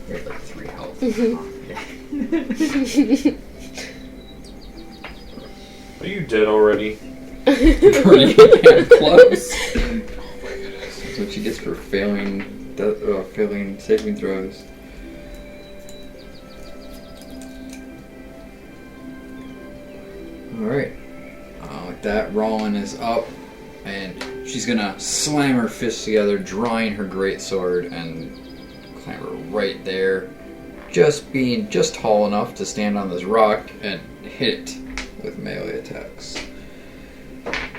You have like 3 health. Are you dead already? Pretty damn close. Oh my goodness. That's what she gets for failing saving throws. Alright. With that, Rollin is up, and she's gonna slam her fists together, drawing her greatsword, and clamber right there. Just being just tall enough to stand on this rock and hit it with melee attacks.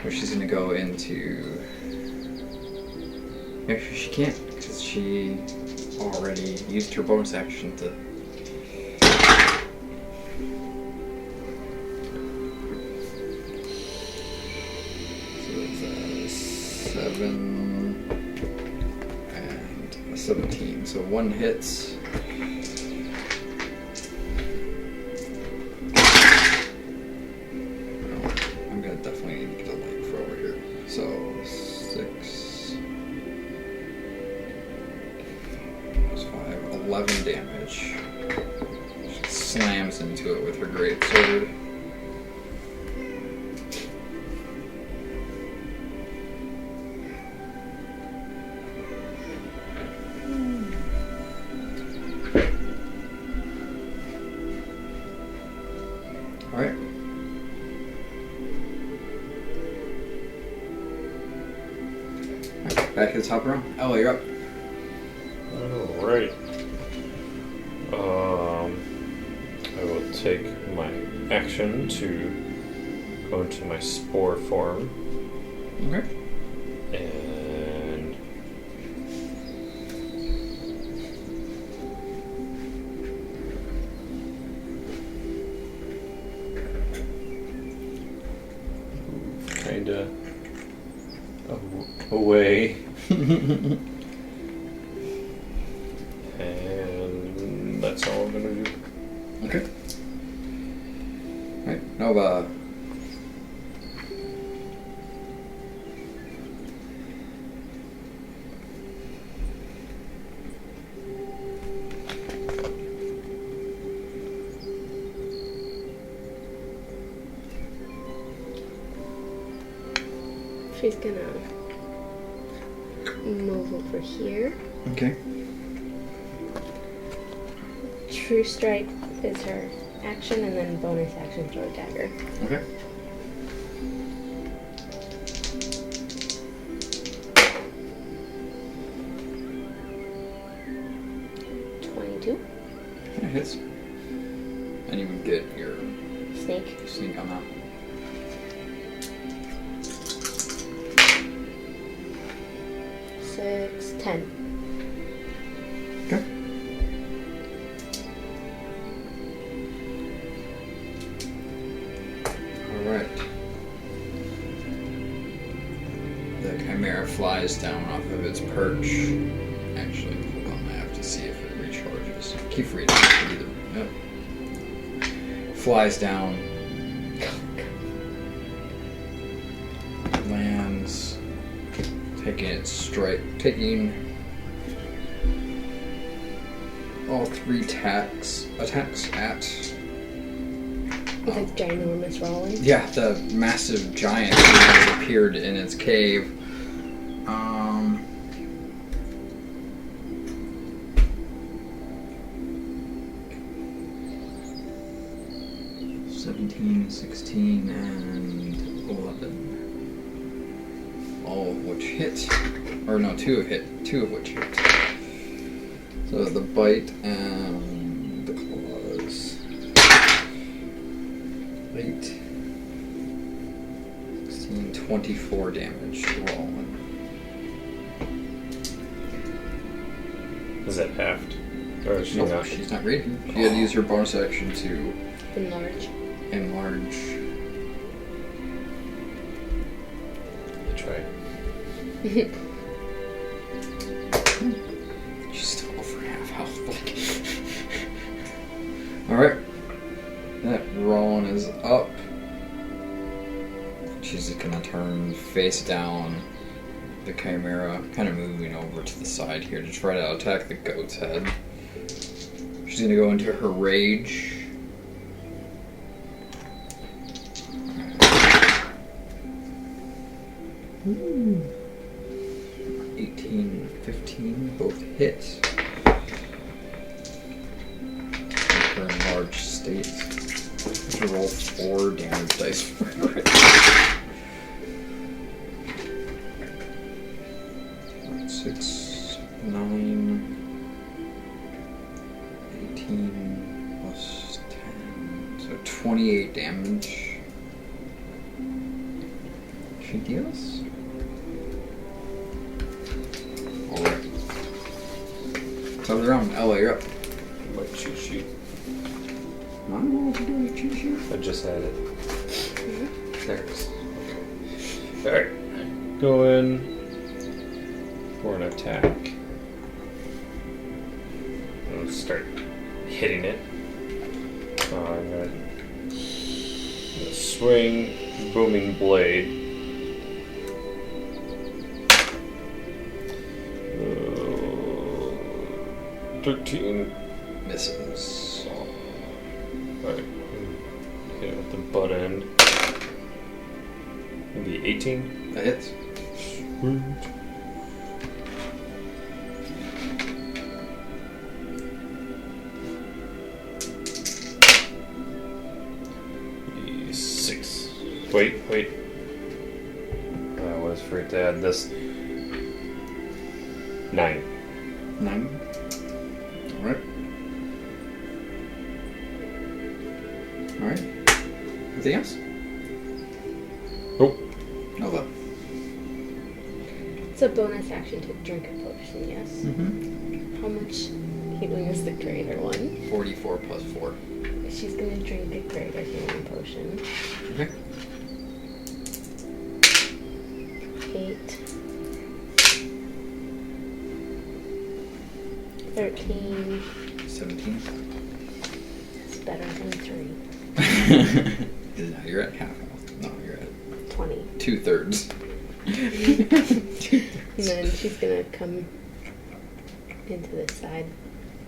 Where she's gonna go into. Actually, she can't, because she already used her bonus action to. So it's a 7 and a 17. So 1 hits. stabs into it with her great sword. Alright. Back to the top round. Ella, you're up. Alright. I will take my action to go into my spore form. Okay. And move kinda away. And that's all I'm gonna do. Okay. Alright, Nova. She's gonna move over here. Okay. True Strike is her action, and then bonus action throw a dagger. Okay. That hits. And you would get your sneak on that. Six, 10. Okay. Alright. The Chimera flies down off of its perch. Actually, hold on, I have to see if it recharges. Keep reading. Yep. Flies down. Lands. Taking all three attacks at With a ginormous Rollin. yeah, the massive giant that appeared in its cave. 17, 16, and 11. All of which hit. Or no, two of which hit. So the bite and the claws. 8, 16, 24 damage to Roland. Is that halved? Or is she Nope, not? she's not reading. She had to use her bonus action to Enlarge. enlarge. Try. She's still over half health. Alright. That Roland is up. She's just gonna turn face down the Chimera, kind of moving over to the side here to try to attack the goat's head. She's gonna go into her rage. Ooh. 18, 15, both hit. Her enlarged state. I should roll 4 damage dice for it. 6, 9, 18 plus 10. So 28 damage. She deals? Alright. Top of the round. Ella, you're up. My cheat sheet. I don't know what to do with cheat sheet. I just had it. There's. Alright. Go in for an attack. I'll start hitting it. I'm gonna swing booming blade. 13. Misses. Alright. Hit it with the butt end. Maybe 18? That hits. Sweet. Six. Wait. I was afraid to add this. 9. 9. Alright. Alright. Anything else? Nope. Nova. It's a bonus action to drink a potion, yes. Mm-hmm. How much healing is the greater one? 44 plus 4. She's gonna drink a greater healing potion. Okay. 8. 13. 17. It's better than 3. Now you're at half health. No, you're at 20. 2/3. And then she's gonna come into this side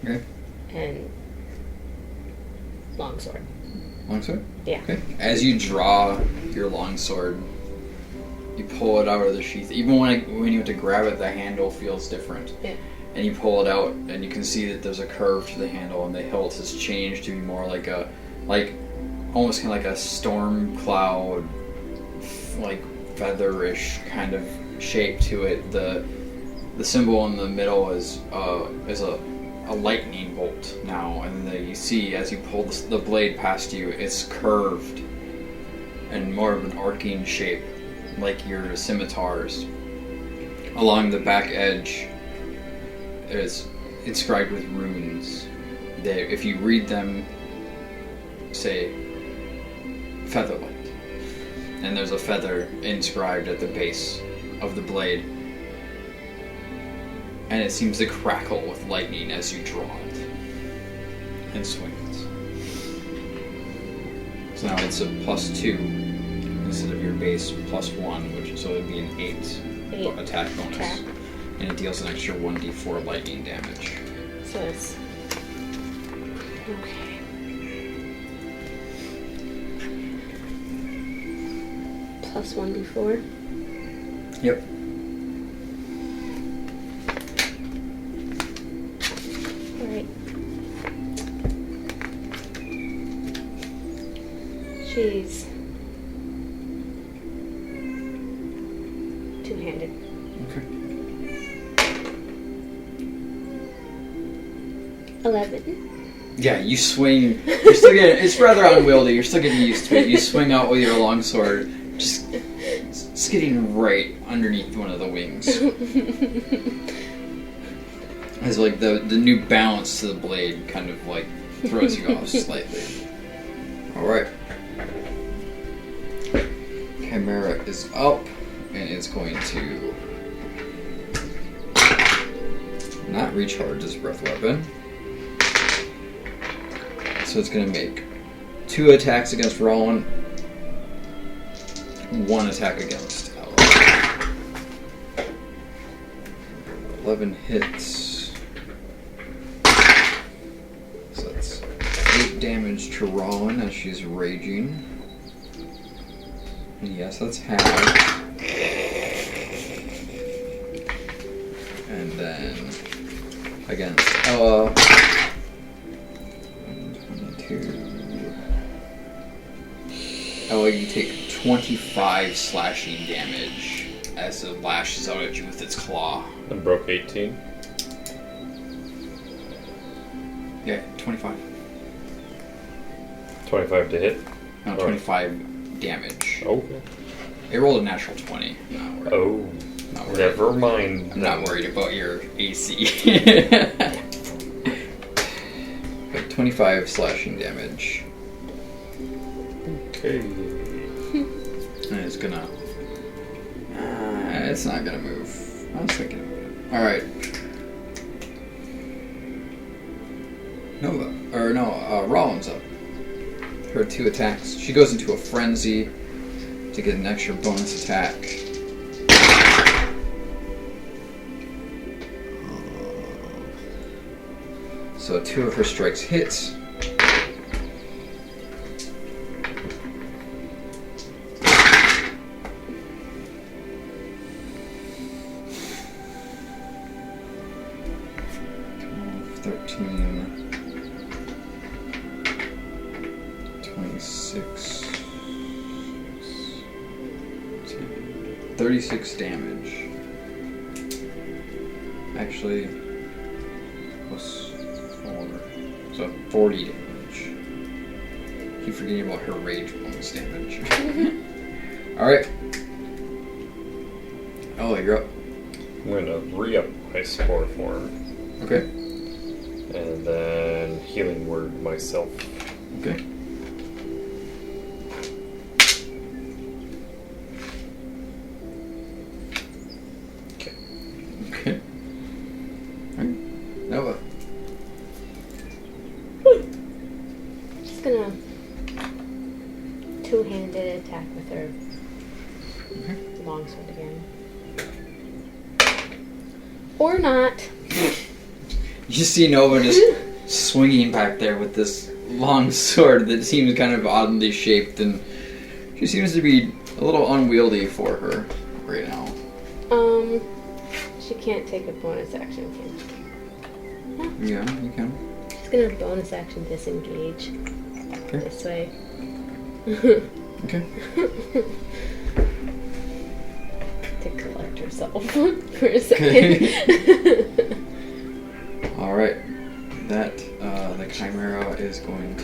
Okay. and longsword. Longsword? Yeah. Okay. As you draw your longsword, you pull it out of the sheath. Even when you have to grab it, the handle feels different. Yeah. And you pull it out, and you can see that there's a curve to the handle, and the hilt has changed to be more like almost kind of like a storm cloud, like featherish kind of shape to it. The symbol in the middle is a lightning bolt now, and you see as you pull the blade past you, it's curved and more of an arcing shape, like your scimitars. Along the back edge is inscribed with runes that, if you read them, say featherlight, and there's a feather inscribed at the base of the blade, and it seems to crackle with lightning as you draw it and swing it. So now it's a +2 instead of your base +1, so it would be an 8 attack bonus. Attack. And it deals an extra 1d4 lightning damage. So it's okay. Plus 1d4. Yep. Alright. She's two-handed. Okay. 11. Yeah, you swing. You're still getting. It's rather unwieldy. You're still getting used to it. You swing out with your longsword, just getting right underneath one of the wings. As like the new bounce to the blade kind of like throws you off slightly. All right. Chimera is up and it's going to not recharge its breath weapon. So it's going to make 2 attacks against Roland, 1 attack against Elves. 11 hits. So that's 8 damage to Roland as she's raging. And yes, that's half. And then against Ella. 22. Oh, you take 25 slashing damage as it lashes out at you with its claw. And broke 18. Yeah, 25. 25 to hit. No, 25 damage. Okay. It rolled a natural 20. Not worried. Oh. Not worried. Never mind. I'm not worried about your AC. But 25 slashing damage. Okay. And it's gonna... it's not gonna move. I was thinking about it. Alright. Nova. Or no, Rollins up. Her 2 attacks. She goes into a frenzy to get an extra bonus attack. So 2 of her strikes hits. 17, 26, 10, 36 damage. Actually, plus 4, so 40 damage. Keep forgetting about her rage bonus damage. Alright. Oh, you're up. I'm going to re-up my spore form. Okay. And then healing word myself. Okay. Okay. Okay. Alright. Nova. Just gonna two-handed attack with her longsword again. Or not. You see Nova just swinging back there with this long sword that seems kind of oddly shaped, and she seems to be a little unwieldy for her right now. She can't take a bonus action, can she? Yeah, you can. She's gonna bonus action disengage. Okay. This way. Okay. To collect herself for a second. Alright. That, the Chimera is going to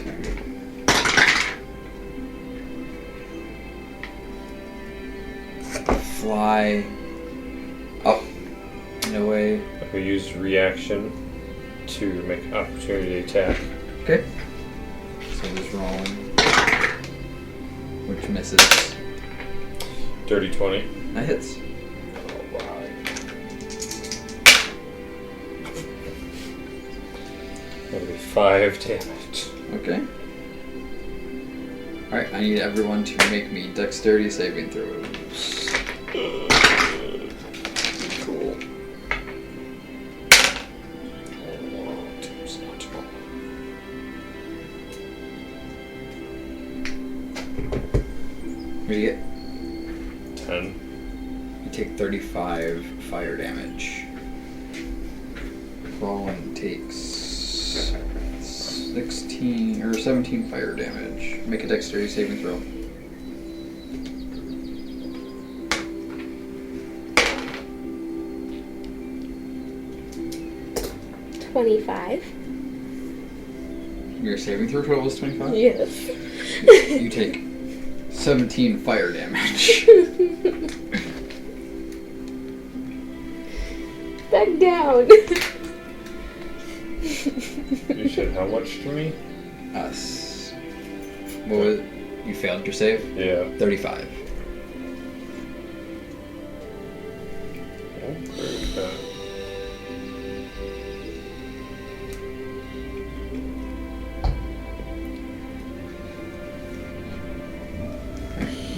fly up and away. I could use reaction to make opportunity attack. Okay. So just rolling. Which misses. Dirty 20. That hits. That'll be 5 damage. Okay. Alright, I need everyone to make me dexterity saving throws. Cool. What do you get? 10. You take 35 fire damage. Rowan takes 16 or 17 fire damage. Make a dexterity saving throw. $25. Your saving throw total is 25? Yes. You take 17 fire damage. Back down. You said how much to me? Us. What was it? You failed your save? Yeah. 35. Oh, very bad.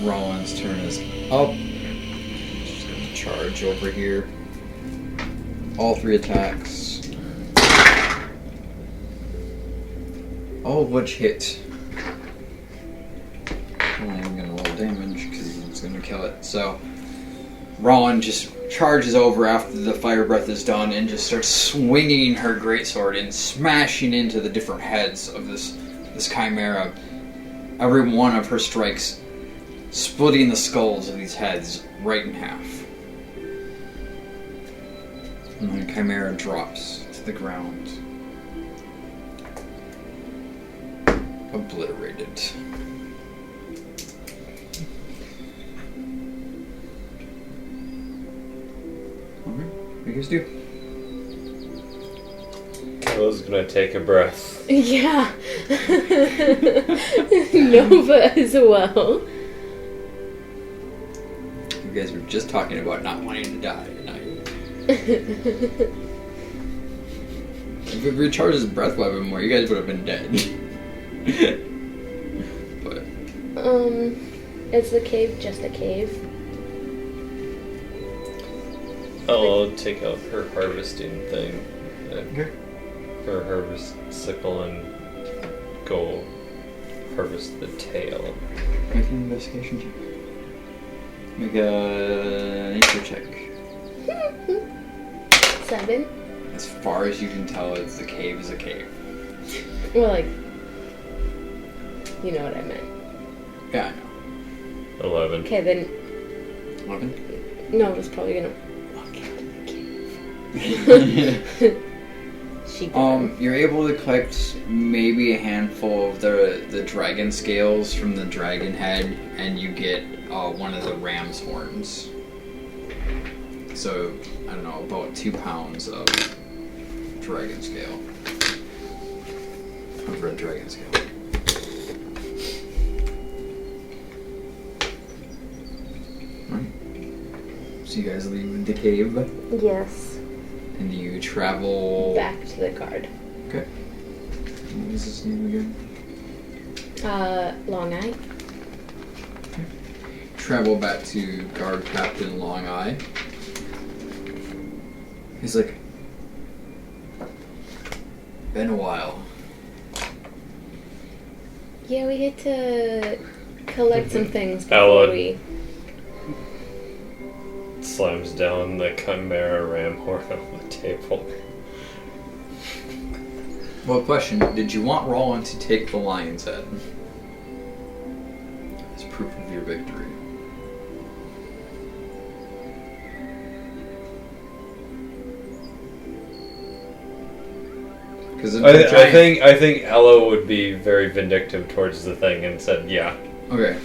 Rowan's turn is up. She's gonna charge over here. All 3 attacks. All of which hit. I'm not even gonna roll damage because it's gonna kill it. So Rowan just charges over after the fire breath is done and just starts swinging her greatsword and smashing into the different heads of this chimera. Every one of her strikes splitting the skulls of these heads right in half. And the chimera drops to the ground. Obliterated. Alright, what do you guys do? Kayla's gonna take a breath. Yeah. Nova as well. You guys were just talking about not wanting to die tonight. If it recharged his breath weapon more, you guys would have been dead. But is the cave just a cave? I'll take out her harvesting thing. okay. Her harvest sickle and go harvest the tail. Make an investigation check. Make a nature check. 7. as far as you can tell, the cave is a cave. Well, like, you know what I meant. Yeah, I 11. Okay, then know. 11? no, it's probably gonna walk out of the cave. She did. You're able to collect maybe a handful of the dragon scales from the dragon head, and you get one of the ram's horns. So, I don't know, about 2 pounds of dragon scale. Of red dragon scale. Alright. So you guys leave the cave, Yes. and you travel... Back to the guard. Okay. What was his name again? Long Eye. Travel back to Guard Captain Long Eye. He's like, been a while. Yeah, we had to collect some things Ella. before we... Slams down the Chimera ram horn on the table. Well, question, did you want Roland to take the lion's head? As proof of your victory. Because I think Ella would be very vindictive towards the thing and said, yeah. Okay.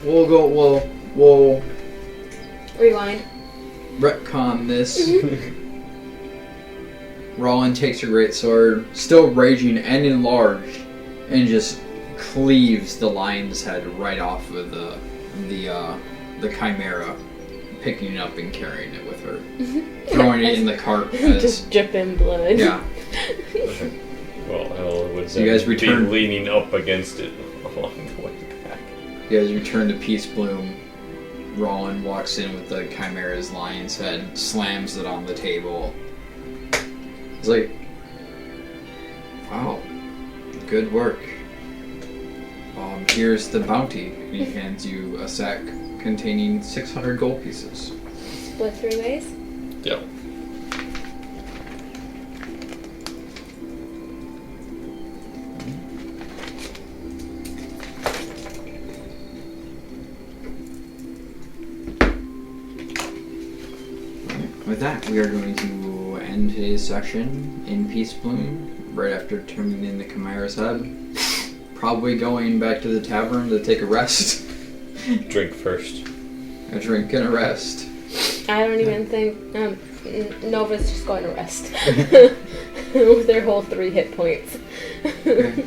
We'll Rewind. retcon this. Roland takes your greatsword, still raging and enlarged, and just cleaves the lion's head right off of the chimera, picking it up and carrying it with her, throwing it in the cart. Just dripping blood. Yeah. Well, Ella would So you guys be return- leaning up against it along the way back. You guys return to Peace Bloom. Roland walks in with the chimera's lion's head, slams it on the table. He's like, "Wow, good work. Here's the bounty." He hands you a sack containing 600 gold pieces. Split 3 ways. Yep. With that, we are going to end today's section in Peace Bloom, right after turning in the chimera's head. Probably going back to the tavern to take a rest. Drink first. A drink and a rest. I don't even think Nova's just going to rest with their whole 3 hit points. Okay.